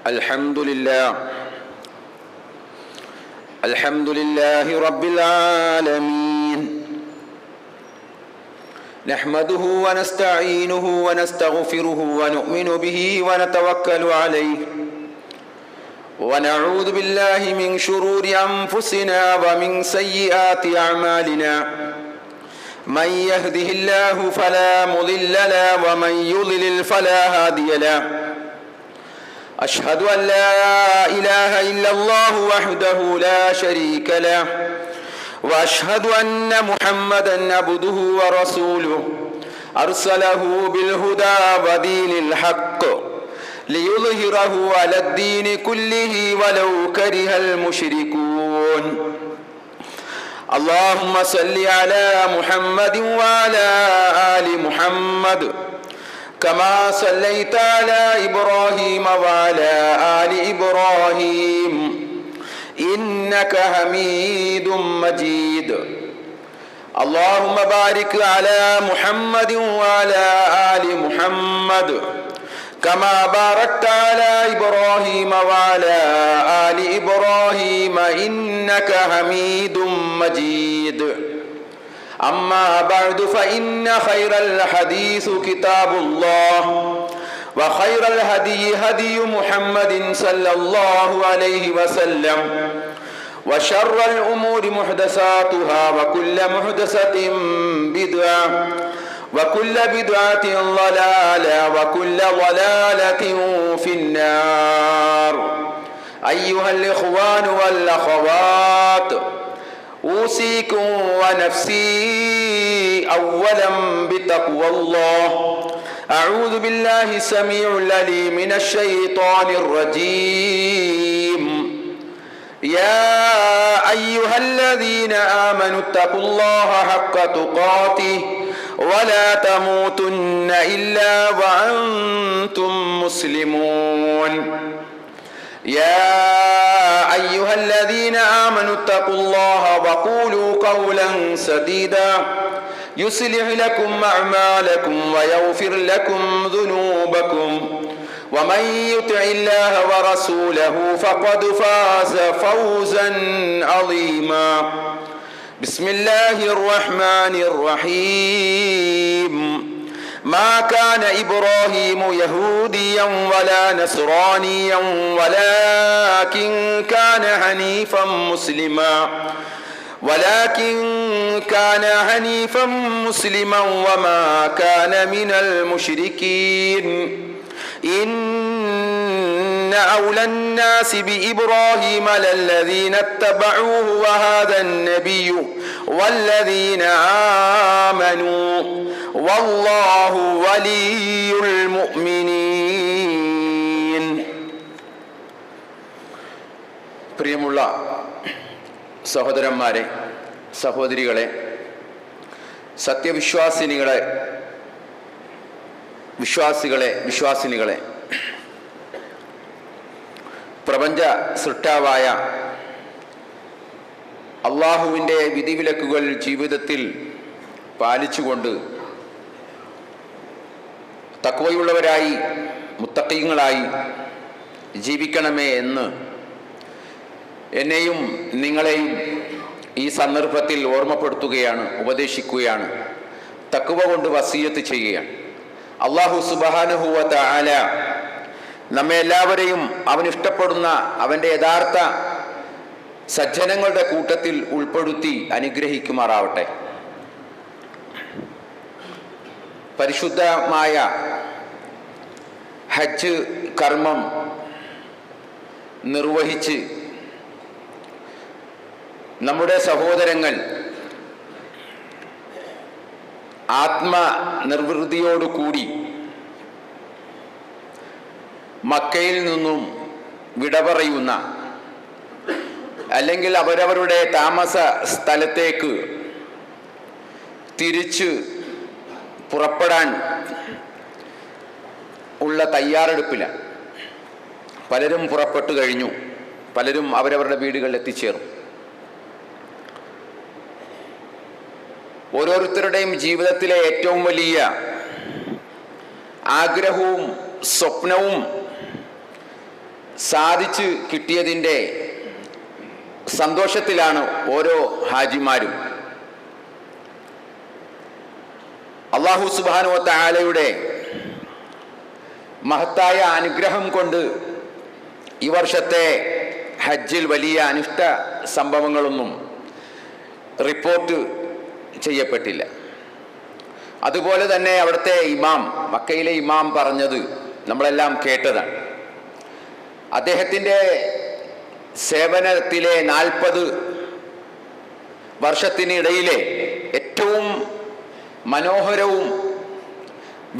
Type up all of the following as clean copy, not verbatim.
الحمد لله رب العالمين نحمده ونستعينه ونستغفره ونؤمن به ونتوكل عليه ونعوذ بالله من شرور أنفسنا ومن سيئات أعمالنا من يهده الله فلا مضل له ومن يضلل فلا هادي له أشهد أن لا إله إلا الله وحده لا شريك له وأشهد أن محمدًا عبده ورسوله أرسله بالهدى ودين الحق ليظهره على الدين كله ولو كره المشركون اللهم صل على محمد وعلى آل محمد كما صليت على إبراهيم وعلى آل إبراهيم إنك حميد مجيد اللهم بارك على محمد وعلى آل محمد كما باركت على إبراهيم وعلى آل إبراهيم إنك حميد مجيد أما بعد فإن خير الحديث كتاب الله وخير الهدي هدي محمد صلى الله عليه وسلم وشر الأمور محدثاتها وكل محدثة بدعة وكل بدعة ضلالة وكل ضلالة في النار أيها الإخوان والأخوات أوصيكم ونفسي أولا بتقوى الله أعوذ بالله السميع العليم من الشيطان الرجيم يا أيها الذين آمنوا اتقوا الله حق تقاته ولا تموتن إلا وأنتم مسلمون يا أيها الذين آمنوا اتقوا الله وقولوا قولا سديدا يصلح لكم أعمالكم ويغفر لكم ذنوبكم ومن يطع الله ورسوله فقد فاز فوزا عظيما بسم الله الرحمن الرحيم ما كان إبراهيم يهوديا ولا نصرانيا ولكن كان حنيفا مسلما وما كان من المشركين إن أولى الناس بإبراهيم للذين اتبعوه وهذا النبي والذين آمنوا والله ولي المؤمنين. പ്രിയമുള്ള സഹോദരന്മാരെ, സഹോദരികളെ, വിശ്വാസിനികളെ, പ്രപഞ്ച സൃഷ്ടാവായ അള്ളാഹുവിൻ്റെ വിധിവിലക്കുകൾ ജീവിതത്തിൽ പാലിച്ചുകൊണ്ട് തഖ്വയുള്ളവരായി മുത്തഖീങ്ങളായി ജീവിക്കണമേ എന്ന് എന്നെയും നിങ്ങളെയും ഈ സന്ദർഭത്തിൽ ഓർമ്മപ്പെടുത്തുകയാണ്, ഉപദേശിക്കുകയാണ്, തഖ്വ കൊണ്ട് വസിയത്ത് ചെയ്യുകയാണ്. അല്ലാഹു സുബ്ഹാനഹു വ തആല നമ്മെ എല്ലാവരെയും അവൻ ഇഷ്ടപ്പെടുന്ന അവൻ്റെ യഥാർത്ഥ സജ്ജനങ്ങളുടെ കൂട്ടത്തിൽ ഉൾപ്പെടുത്തി അനുഗ്രഹിക്കുമാറാവട്ടെ. പരിശുദ്ധമായ ഹജ്ജ് കർമ്മം നിർവഹിച്ച് നമ്മുടെ സഹോദരങ്ങൾ ആത്മനിർവൃതിയോടുകൂടി മക്കയിൽ നിന്നും വിട പറയുന്ന, അല്ലെങ്കിൽ അവരവരുടെ താമസ സ്ഥലത്തേക്ക് തിരിച്ച് പുറപ്പെടാൻ ഉള്ള തയ്യാറെടുപ്പിലാണ്. പലരും പുറപ്പെട്ടു കഴിഞ്ഞു, പലരും അവരവരുടെ വീടുകളിൽ എത്തിച്ചേർന്നു. ഓരോരുത്തരുടെയും ജീവിതത്തിലെ ഏറ്റവും വലിയ ആഗ്രഹവും സ്വപ്നവും സാധിച്ചു കിട്ടിയതിൻ്റെ സന്തോഷത്തിലാണ് ഓരോ ഹാജിമാരും. അല്ലാഹു സുബ്ഹാനഹു വ തആലയുടെ മഹത്തായ അനുഗ്രഹം കൊണ്ട് ഈ വർഷത്തെ ഹജ്ജിൽ വലിയ അനിഷ്ട സംഭവങ്ങളൊന്നും റിപ്പോർട്ട് ചെയ്യപ്പെട്ടില്ല. അതുപോലെ തന്നെ അവിടുത്തെ ഇമാം, മക്കയിലെ ഇമാം പറഞ്ഞത് നമ്മളെല്ലാം കേട്ടതാണ്. അദ്ദേഹത്തിൻ്റെ സേവനത്തിലെ 40 വർഷത്തിനിടയിലെ ഏറ്റവും മനോഹരവും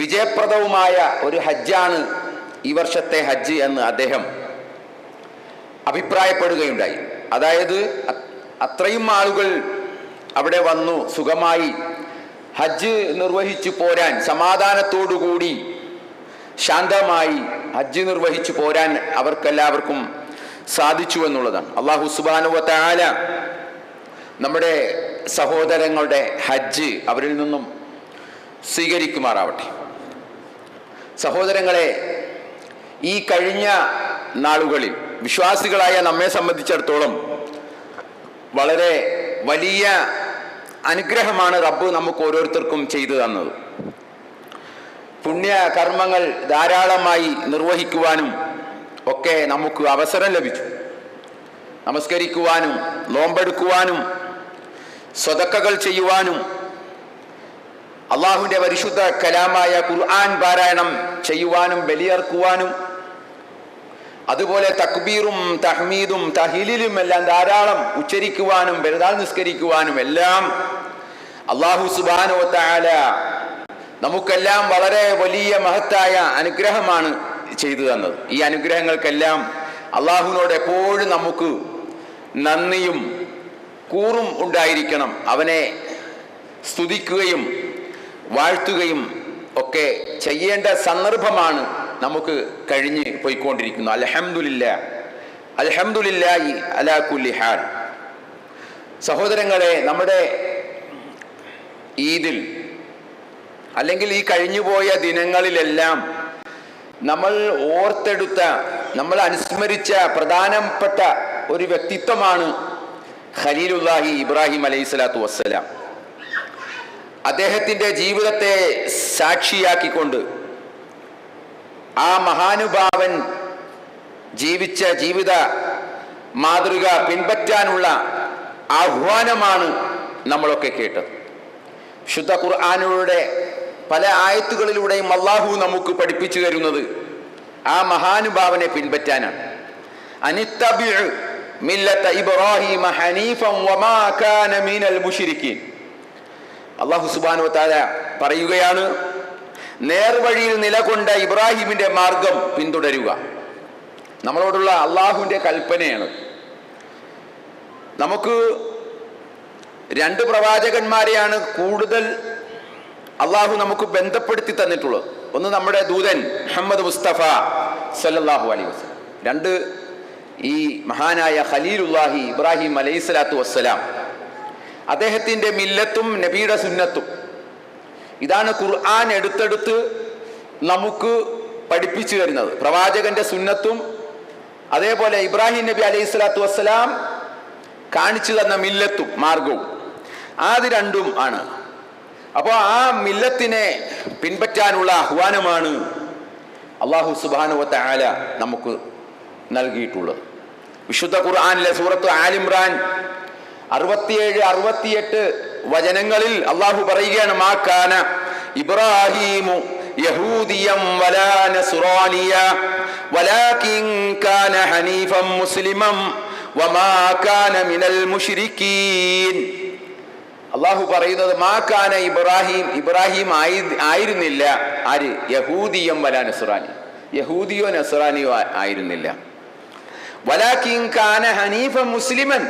വിജയപ്രദവുമായ ഒരു ഹജ്ജാണ് ഈ വർഷത്തെ ഹജ്ജ് എന്ന് അദ്ദേഹം അഭിപ്രായപ്പെടുകയുണ്ടായി. അതായത് അത്രയും ആളുകൾ അവിടെ വന്നു സുഖമായി ഹജ്ജ് നിർവഹിച്ചു പോരാൻ, സമാധാനത്തോടുകൂടി ശാന്തമായി ഹജ്ജ് നിർവഹിച്ചു പോരാൻ അവർക്കെല്ലാവർക്കും സാധിച്ചു എന്നുള്ളതാണ്. അല്ലാഹു സുബ്ഹാനഹു വ തആല നമ്മുടെ സഹോദരങ്ങളുടെ ഹജ്ജ് അവരിൽ നിന്നും സ്വീകരിക്കുമാറാവട്ടെ. സഹോദരങ്ങളെ, ഈ കഴിഞ്ഞ നാളുകളിൽ വിശ്വാസികളായ നമ്മെ സംബന്ധിച്ചിടത്തോളം വളരെ വലിയ അനുഗ്രഹമാണ് റബ്ബ് നമുക്ക് ഓരോരുത്തർക്കും ചെയ്തു തന്നത്. പുണ്യ കർമ്മങ്ങൾ ധാരാളമായി നിർവഹിക്കുവാനും ഒക്കെ നമുക്ക് അവസരം ലഭിച്ചു. നമസ്കരിക്കുവാനും നോമ്പെടുക്കുവാനും സ്വതക്കകൾ ചെയ്യുവാനും അള്ളാഹുവിൻ്റെ പരിശുദ്ധ കലാമായ ഖുർആൻ പാരായണം ചെയ്യുവാനും ബലിയർക്കുവാനും അതുപോലെ തക്ബീറും തഹ്മീദും തഹ്ലീലും എല്ലാം ധാരാളം ഉച്ചരിക്കുവാനും പെരുന്നാൾ നിസ്കരിക്കുവാനും എല്ലാം അല്ലാഹു സുബ്ഹാനഹു വ തആല നമുക്കെല്ലാം വളരെ വലിയ മഹത്തായ അനുഗ്രഹമാണ് ചെയ്തു തന്നത്. ഈ അനുഗ്രഹങ്ങൾക്കെല്ലാം അള്ളാഹുവിനോട് എപ്പോഴും നമുക്ക് നന്ദിയും കൂറും ഉണ്ടായിരിക്കണം. അവനെ സ്തുതിക്കുകയും വാഴ്ത്തുകയും ഒക്കെ ചെയ്യേണ്ട സന്ദർഭമാണ് നമുക്ക് കഴിഞ്ഞ് പോയിക്കൊണ്ടിരിക്കുന്നു. അൽഹംദുലില്ലാഹ്, അൽഹംദുലില്ലാഹി അലാ കുല്ലി ഹാൽ. സഹോദരങ്ങളെ, നമ്മുടെ ഈദിൽ അല്ലെങ്കിൽ ഈ കഴിഞ്ഞുപോയ ദിനങ്ങളിലെല്ലാം നമ്മൾ ഓർത്തെടുത്ത, നമ്മൾ അനുസ്മരിച്ച പ്രധാനപ്പെട്ട ഒരു വ്യക്തിത്വമാണ് ഖലീലുല്ലാഹി ഇബ്രാഹിം അലൈഹിസ്സലാത്തു വസ്സലാം. അദ്ദേഹത്തിൻ്റെ ജീവിതത്തെ സാക്ഷിയാക്കിക്കൊണ്ട് ആ മഹാനുഭാവൻ ജീവിച്ച ജീവിത മാതൃക പിൻപറ്റാനുള്ള ആഹ്വാനമാണ് നമ്മളൊക്കെ കേട്ടത്. ശുദ്ധ ഖുർആനിലൂടെ പല ആയത്തുകളിലൂടെയും അല്ലാഹു നമുക്ക് പഠിപ്പിച്ചു തരുന്നത് ആ മഹാനുഭാവനെ പിൻപറ്റാനാണ്. അനിത്തബിഉ മില്ലത ഇബ്രാഹിമ ഹനീഫൻ വമാ കാന മിനൽ മുശ്രിക്കീൻ. അല്ലാഹു സുബ്ഹാനഹു വ തആല പറയുകയാണ്, നേർവഴിയിൽ നിലകൊണ്ട ഇബ്രാഹിമിന്റെ മാർഗം പിന്തുടരുക. നമ്മളോടുള്ള അള്ളാഹുവിൻ്റെ കൽപ്പനയാണ്. നമുക്ക് 2 പ്രവാചകന്മാരെയാണ് കൂടുതൽ അള്ളാഹു നമുക്ക് ബന്ധപ്പെടുത്തി തന്നിട്ടുള്ളത്. ഒന്ന് നമ്മുടെ ദൂതൻ മുഹമ്മദ് മുസ്തഫ സല്ലല്ലാഹു അലൈഹി വസല്ലം, 2 ഈ മഹാനായ ഖലീലുല്ലാഹി ഇബ്രാഹിം അലൈഹിസ്സലാത്തു വസ്സലാം. അദ്ദേഹത്തിൻ്റെ മില്ലത്തും നബിയുടെ സുന്നത്തും ഇതാണ് ഖുർആൻ എടുത്തെടുത്ത് നമുക്ക് പഠിപ്പിച്ചു തരുന്നത്. പ്രവാചകന്റെ സുന്നത്തും അതേപോലെ ഇബ്രാഹിം നബി അലൈഹിസ്സലാത്തു വസ്സലാം കാണിച്ചു തന്ന മില്ലത്തും മാർഗവും, അത് രണ്ടും ആണ്. അപ്പോൾ ആ മില്ലത്തിനെ പിൻപറ്റാനുള്ള ആഹ്വാനമാണ് അല്ലാഹു സുബ്ഹാനഹു വ തആല നമുക്ക് നൽകിയിട്ടുള്ളത്. വിശുദ്ധ ഖുർആനിലെ സൂറത്ത് ആൽ ഇംറാൻ 67-68 വചനങ്ങളിൽ അല്ലാഹു പറയുകയാണ്, മാ കാന ഇബ്രാഹീമു യഹൂദിയം വലാ നസ്റാനിയ വലാകിൻ കാന ഹനീഫൻ മുസ്ലിമൻ വമാ കാന മിനൽ മുശ്രിക്കീൻ. അല്ലാഹു പറയുന്നത് മാ കാന ഇബ്രാഹിം ആയിരുന്നില്ല. ആര്? യഹൂദിയം വലാ നസ്റാനി, യഹൂദിയോ നസ്റാനിയോ ആയിരുന്നില്ല. വലാകിൻ കാന ഹനീഫൻ മുസ്ലിമൻ,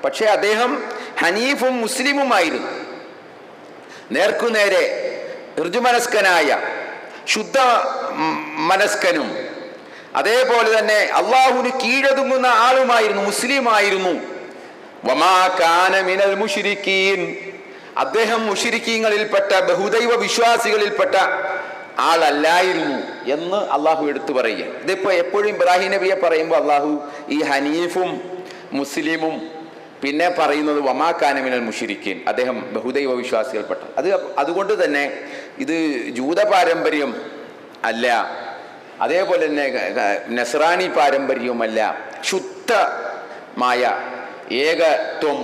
പക്ഷെ അദ്ദേഹം ഹനീഫും മുസ്ലിമുമായിരുന്നു. നേർക്കുനേരെ ഋജുമനസ്കനായ ശുദ്ധ മനസ്കനും അതേപോലെ തന്നെ അള്ളാഹുവിന് കീഴൊതുങ്ങുന്ന ആളുമായിരുന്നു, മുസ്ലിമായിരുന്നു. വമാ കാന മിനൽ മുശ്രിക്കീൻ, അദ്ദേഹം മുശ്രിക്കീങ്ങളിൽപ്പെട്ട ബഹുദൈവ വിശ്വാസികളിൽപ്പെട്ട ആളല്ലായിരുന്നു എന്ന് അള്ളാഹു എടുത്തു പറയുക. ഇതിപ്പോൾ എപ്പോഴും ഇബ്രാഹിം നബിയെ പറയുമ്പോൾ അള്ളാഹു ഈ ഹനീഫും മുസ്ലിമും പിന്നെ പറയുന്നത് വമാക്കാന മിനൽ മുശ്രിക്കീൻ, അദ്ദേഹം ബഹുദൈവ വിശ്വാസികൾപ്പെട്ട. അതുകൊണ്ട് തന്നെ ഇത് ജൂത പാരമ്പര്യം അല്ല, അതേപോലെ തന്നെ നസ്രാനി പാരമ്പര്യവുമല്ല, ശുദ്ധമായ ഏകത്വം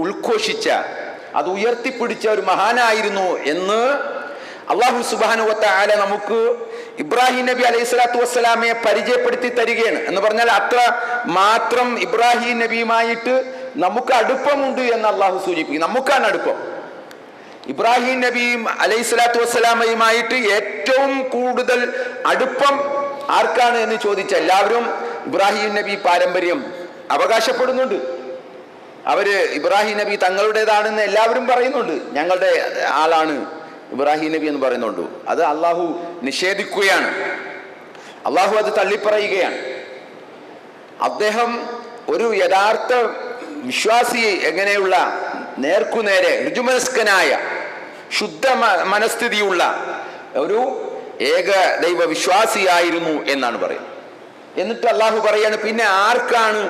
ഉൾഘോഷിച്ച അത് ഉയർത്തിപ്പിടിച്ച ഒരു മഹാനായിരുന്നു എന്ന് അള്ളാഹു സുബ്ഹാനഹു വ തആല നമുക്ക് ഇബ്രാഹിം നബി അലൈഹി സ്വലാത്തു വസ്സലാമയെ പരിചയപ്പെടുത്തി തരികയാണ്. എന്ന് പറഞ്ഞാൽ അത്ര മാത്രം ഇബ്രാഹിം നബിയുമായിട്ട് നമുക്ക് അടുപ്പമുണ്ട് എന്ന് അള്ളാഹു സൂചിപ്പിക്കും. നമുക്കാണ് അടുപ്പം. ഇബ്രാഹിം നബിയും അലൈഹി സ്വലാത്തു വസ്സലാമയുമായിട്ട് ഏറ്റവും കൂടുതൽ അടുപ്പം ആർക്കാണ് എന്ന് ചോദിച്ചാൽ എല്ലാവരും ഇബ്രാഹിം നബി പാരമ്പര്യം അവകാശപ്പെടുന്നുണ്ട്. അവര് ഇബ്രാഹിം നബി തങ്ങളുടേതാണെന്ന് എല്ലാവരും പറയുന്നുണ്ട്. ഞങ്ങളുടെ ആളാണ് ഇബ്രാഹിം നബി എന്ന് പറയുന്നുണ്ട്. അത് അള്ളാഹു നിഷേധിക്കുകയാണ്, അള്ളാഹു അത് തള്ളിപ്പറയുകയാണ്. അദ്ദേഹം ഒരു യഥാർത്ഥ വിശ്വാസി എങ്ങനെയുള്ള നേർക്കുനേരെ ഋജുമനസ്കനായ ശുദ്ധ മനസ്ഥിതിയുള്ള ഒരു ഏക ദൈവ വിശ്വാസിയായിരുന്നു എന്നാണ് പറയുന്നത്. എന്നിട്ട് അള്ളാഹു പറയാണ്, പിന്നെ ആർക്കാണ്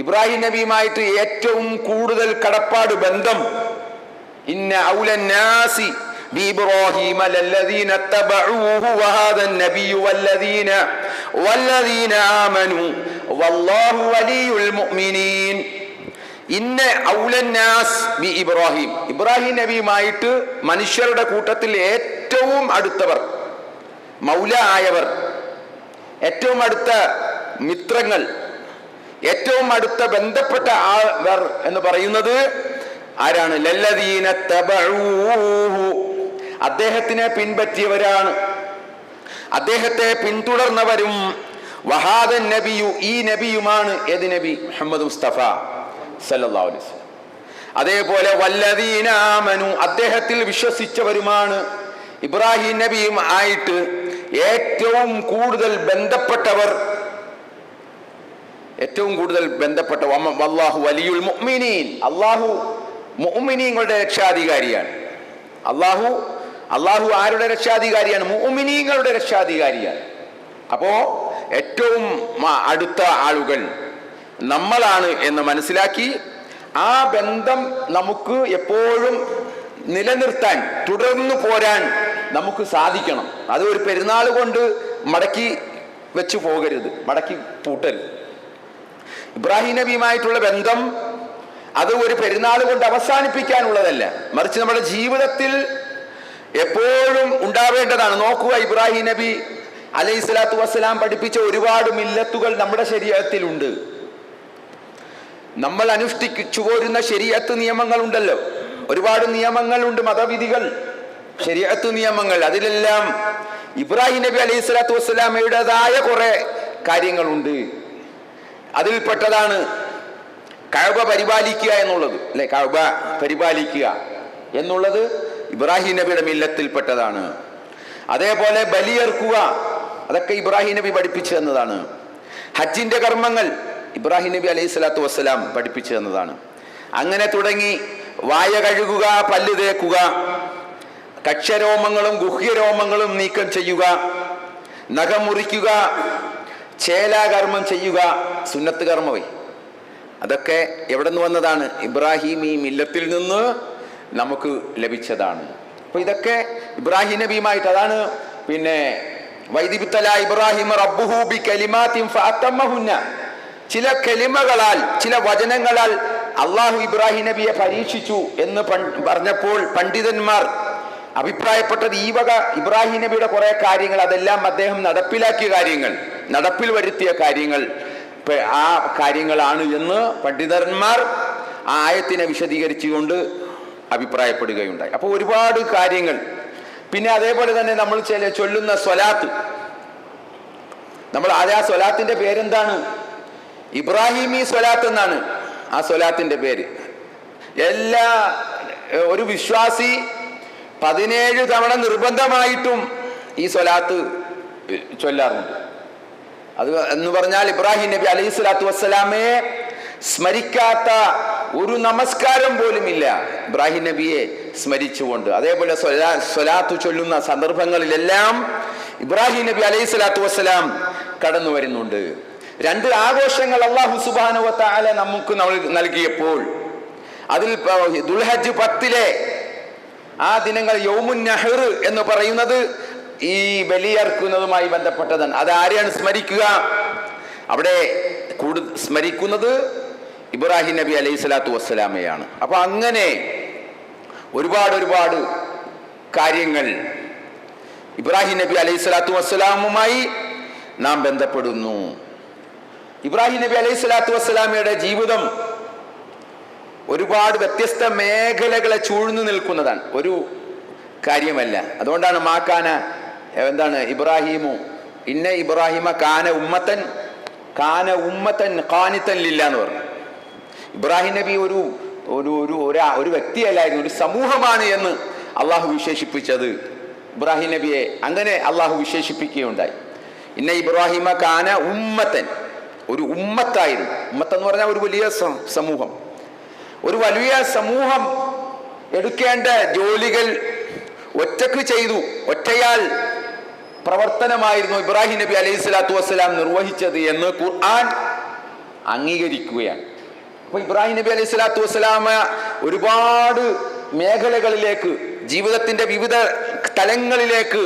ഇബ്രാഹിം നബിയുമായിട്ട് ഏറ്റവും കൂടുതൽ കടപ്പാട് ബന്ധം? ഇന്ന ഔലന്നാസി ബിഇബ്രാഹീമ ലല്ലദീന തബഊഹു വഹാദൻ നബിയ്യു വല്ലദീന ആമനു വല്ലാഹു വലിയുൽ മുഅ്മിനീൻ. ഇന്ന ഔലന്നാസ് ബി ഇബ്രാഹിം, ഇബ്രാഹിം നബിയുമായിട്ട് മനുഷ്യരുടെ കൂട്ടത്തിൽ ഏറ്റവും അടുത്തവർ, മൗല ആയവർ, ഏറ്റവും അടുത്ത മിത്രങ്ങൾ, ഏറ്റവും അടുത്ത ബന്ധപ്പെട്ട ആൾവർ എന്ന് പറയുന്നത് ആരാണ്? ലല്ലദീന തബഊഹു, അദ്ദേഹത്തിനെ പിൻപറ്റിയവരാണ്, അദ്ദേഹത്തെ പിന്തുടർന്നവരും. വഹാദൻ നബിയു, ഈ നബിയുമാണ്. ഏത് നബി? മുഹമ്മദ് മുസ്തഫ സല്ലല്ലാഹു അലൈഹി വസല്ലം. അതേപോലെ വല്ലദീന ആമനു, അദ്ദേഹത്തിൽ വിശ്വസിച്ചവരുമാണ്. ഇബ്രാഹിം നബിയും ആയിട്ട് ഏറ്റവും കൂടുതൽ ബന്ധപ്പെട്ടവർ, ഏറ്റവും കൂടുതൽ ബന്ധപ്പെട്ട വല്ലാഹു വലിയുൽ മുഅ്മിനീൻ, അള്ളാഹു മുഅ്മിനീങ്ങളുടെ രക്ഷാധികാരിയാണ്. അള്ളാഹു ആരുടെ രക്ഷാധികാരിയാണ്? മുഅ്മിനീങ്ങളുടെ രക്ഷാധികാരിയാണ്. അപ്പോ ഏറ്റവും അടുത്ത ആളുകൾ നമ്മളാണ് എന്ന് മനസ്സിലാക്കി ആ ബന്ധം നമുക്ക് എപ്പോഴും നിലനിർത്താൻ, തുടർന്നു പോരാൻ നമുക്ക് സാധിക്കണം. അത് ഒരു പെരുന്നാൾ കൊണ്ട് മടക്കി വെച്ചു പോകരുത്, മടക്കി പൂട്ടരുത്. ഇബ്രാഹിം നബിയുമായിട്ടുള്ള ബന്ധം അത് ഒരു പെരുന്നാൾ കൊണ്ട് അവസാനിപ്പിക്കാനുള്ളതല്ല, മറിച്ച് നമ്മുടെ ജീവിതത്തിൽ എപ്പോഴും ഉണ്ടാവേണ്ടതാണ്. നോക്കുക, ഇബ്രാഹിം നബി അലൈഹി സ്വലാത്തു വസ്സലാം പഠിപ്പിച്ച ഒരുപാട് മില്ലത്തുകൾ നമ്മുടെ ശരീഅത്തിലുണ്ട്. നമ്മൾ അനുഷ്ഠിച്ചു പോരുന്ന ശരീഅത്ത് നിയമങ്ങളുണ്ടല്ലോ, ഒരുപാട് നിയമങ്ങളുണ്ട്, മതവിധികൾ, ശരീഅത്ത് നിയമങ്ങൾ. അതിലെല്ലാം ഇബ്രാഹിം നബി അലൈഹി സ്വലാത്തു വസ്സലാമയുടേതായ കുറെ കാര്യങ്ങളുണ്ട്. അതിൽപ്പെട്ടതാണ് കഅബ പരിപാലിക്കുക എന്നുള്ളത്, അല്ലെ? കഅബ പരിപാലിക്കുക എന്നുള്ളത് ഇബ്രാഹിം നബിയുടെ മില്ലത്തിൽപ്പെട്ടതാണ്. അതേപോലെ ബലിയർക്കുക, അതൊക്കെ ഇബ്രാഹിം നബി പഠിപ്പിച്ചു തന്നതാണ്. ഹജ്ജിന്റെ കർമ്മങ്ങൾ ഇബ്രാഹിം നബി അലൈഹി സ്വലാത്തു വസ്സലാം പഠിപ്പിച്ചു തന്നതാണ്. അങ്ങനെ തുടങ്ങി വായ കഴുകുക, പല്ല് തേക്കുക, കക്ഷരോമങ്ങളും ഗുഹ്യരോമങ്ങളും നീക്കം ചെയ്യുക, നഖം മുറിക്കുക, ചേലാകർമ്മം ചെയ്യുക, സുന്നത്ത് കർമ്മവേ, അതൊക്കെ എവിടെ നിന്ന് വന്നതാണ്? ഇബ്രാഹിം ഈ മില്ലത്തിൽ നിന്ന് നമുക്ക് ലഭിച്ചതാണ്. അപ്പൊ ഇതൊക്കെ ഇബ്രാഹിം നബിയുമായിട്ട്, അതാണ് പിന്നെ വൈദിബ്തല ഇബ്രാഹിം റബ്ബുഹു ബി കലിമാത്തിൻ ഫഅതമ്മഹുന്ന, ചില കലിമകളാൽ, ചില വചനങ്ങളാൽ അള്ളാഹു ഇബ്രാഹിം നബിയെ പരീക്ഷിച്ചു എന്ന് പറഞ്ഞപ്പോൾ പണ്ഡിതന്മാർ അഭിപ്രായപ്പെട്ടത് ഈ വക ഇബ്രാഹിം നബിയുടെ കുറെ കാര്യങ്ങൾ, അതെല്ലാം അദ്ദേഹം നടപ്പിലാക്കിയ കാര്യങ്ങൾ, നടപ്പിൽ വരുത്തിയ കാര്യങ്ങൾ, ആ കാര്യങ്ങളാണ് എന്ന് പണ്ഡിതന്മാർ ആ ആയത്തിനെ വിശദീകരിച്ചുകൊണ്ട് അഭിപ്രായപ്പെടുകയുണ്ടായി. അപ്പോൾ ഒരുപാട് കാര്യങ്ങൾ. പിന്നെ അതേപോലെ തന്നെ നമ്മൾ ചൊല്ലുന്ന സ്വലാത്ത്, നമ്മൾ ആ സ്വലാത്തിന്റെ പേരെന്താണ്? ഇബ്രാഹിമി സ്വലാത്ത് എന്നാണ് ആ സ്വലാത്തിന്റെ പേര്. ഒരു വിശ്വാസി 17 തവണ നിർബന്ധമായിട്ടും ഈ സ്വലാത്ത് ചൊല്ലാറുണ്ട്. അത് എന്ന് പറഞ്ഞാൽ ഇബ്രാഹിം നബി അലൈഹി സ്വലാത്തു വസ്സലാമയെ സ്മരിക്കാത്ത ഒരു നമസ്കാരം പോലും ഇല്ല. ഇബ്രാഹിം നബിയെ സ്മരിച്ചുകൊണ്ട്, അതേപോലെ സ്വലാത്ത് ചൊല്ലുന്ന സന്ദർഭങ്ങളിലെല്ലാം ഇബ്രാഹിം നബി അലൈഹി സ്വലാത്തു വസ്സലാം കടന്നു വരുന്നുണ്ട്. രണ്ട് ആഘോഷങ്ങൾ അല്ലാഹു സുബ്ഹാനഹു വ തആല നമുക്ക് നൽകിയപ്പോൾ അതിൽ ദുൽഹജ്ജ് 10 ആ ദിനങ്ങൾ യൗമുൻ നഹർ എന്ന് പറയുന്നത് ഈ ബലിയർക്കുന്നതുമായി ബന്ധപ്പെട്ടതാണ്. അത് ആരെയാണ് സ്മരിക്കുക? അവിടെ സ്മരിക്കുന്നത് ഇബ്രാഹിം നബി അലൈഹി സ്വലാത്തു വസ്സലാമയാണ്. അപ്പൊ അങ്ങനെ ഒരുപാട് കാര്യങ്ങൾ ഇബ്രാഹിം നബി അലൈഹി സ്വലാത്തു വസ്സലാമുമായി നാം ബന്ധപ്പെടുന്നു. ഇബ്രാഹിം നബി അലൈഹി സ്വലാത്തു വസ്സലാമയുടെ ജീവിതം ഒരുപാട് വ്യത്യസ്ത മേഖലകളെ ചൂഴ്ന്നു നിൽക്കുന്നതാണ്, ഒരു കാര്യമല്ല. അതുകൊണ്ടാണ് മാക്കാന ഇബ്രാഹിമു ഇന്ന ഇബ്രാഹിമ കാന ഉമ്മത്തൻ ഖാനിത്തൻ ലില്ല എന്ന് പറഞ്ഞു. ഇബ്രാഹിം നബി ഒരു വ്യക്തിയല്ലായിരുന്നു, ഒരു സമൂഹമാണ് എന്ന് അള്ളാഹു വിശേഷിപ്പിച്ചത് ഇബ്രാഹിം നബിയെ അങ്ങനെ അള്ളാഹു വിശേഷിപ്പിക്കുകയുണ്ടായി. ഇന്ന ഇബ്രാഹിമ കാന ഉമ്മത്തൻ, ഒരു ഉമ്മത്തായിരുന്നു. ഉമ്മത്തെന്ന് പറഞ്ഞാൽ ഒരു വലിയ സമൂഹം. ഒരു വലിയ സമൂഹം എടുക്കേണ്ട ജോലികൾ ഒറ്റക്ക് ചെയ്തു. ഒറ്റയാൾ പ്രവർത്തനമായിരുന്നു ഇബ്രാഹിം നബി അലൈഹി സ്വലാത്തു വസ്സലാം നിർവഹിച്ചത് എന്ന് ഖുർആൻ അംഗീകരിക്കുകയാണ്. അപ്പൊ ഇബ്രാഹിം നബി അലൈഹി സ്വലാത്തു വസ്സലാമ ഒരുപാട് മേഖലകളിലേക്ക്, ജീവിതത്തിന്റെ വിവിധ തലങ്ങളിലേക്ക്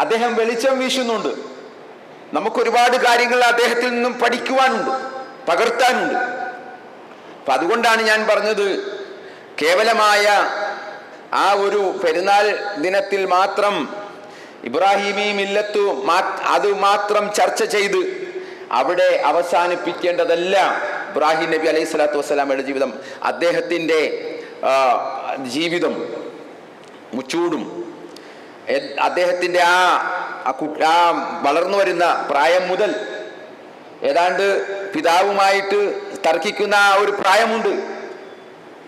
അദ്ദേഹം വെളിച്ചം വീശുന്നുണ്ട്. നമുക്കൊരുപാട് കാര്യങ്ങൾ അദ്ദേഹത്തിൽ നിന്നും പഠിക്കുവാനുണ്ട്, പകർത്താനുണ്ട്. അപ്പൊ അതുകൊണ്ടാണ് ഞാൻ പറഞ്ഞത്, കേവലമായ ആ ഒരു പെരുന്നാൾ ദിനത്തിൽ മാത്രം ഇബ്രാഹിമി മില്ലത്തു അത് മാത്രം ചർച്ച ചെയ്ത് അവിടെ അവസാനിപ്പിക്കേണ്ടതല്ല ഇബ്രാഹിം നബി അലൈഹി സ്വലാത്തു വസ്സലാമയുടെ ജീവിതം. അദ്ദേഹത്തിൻ്റെ ജീവിതം മുച്ചൂടും അദ്ദേഹത്തിൻ്റെ ആ വളർന്നു വരുന്ന പ്രായം മുതൽ ഏതാണ്ട് പിതാവുമായിട്ട് തർക്കിക്കുന്ന ആ ഒരു പ്രായമുണ്ട്.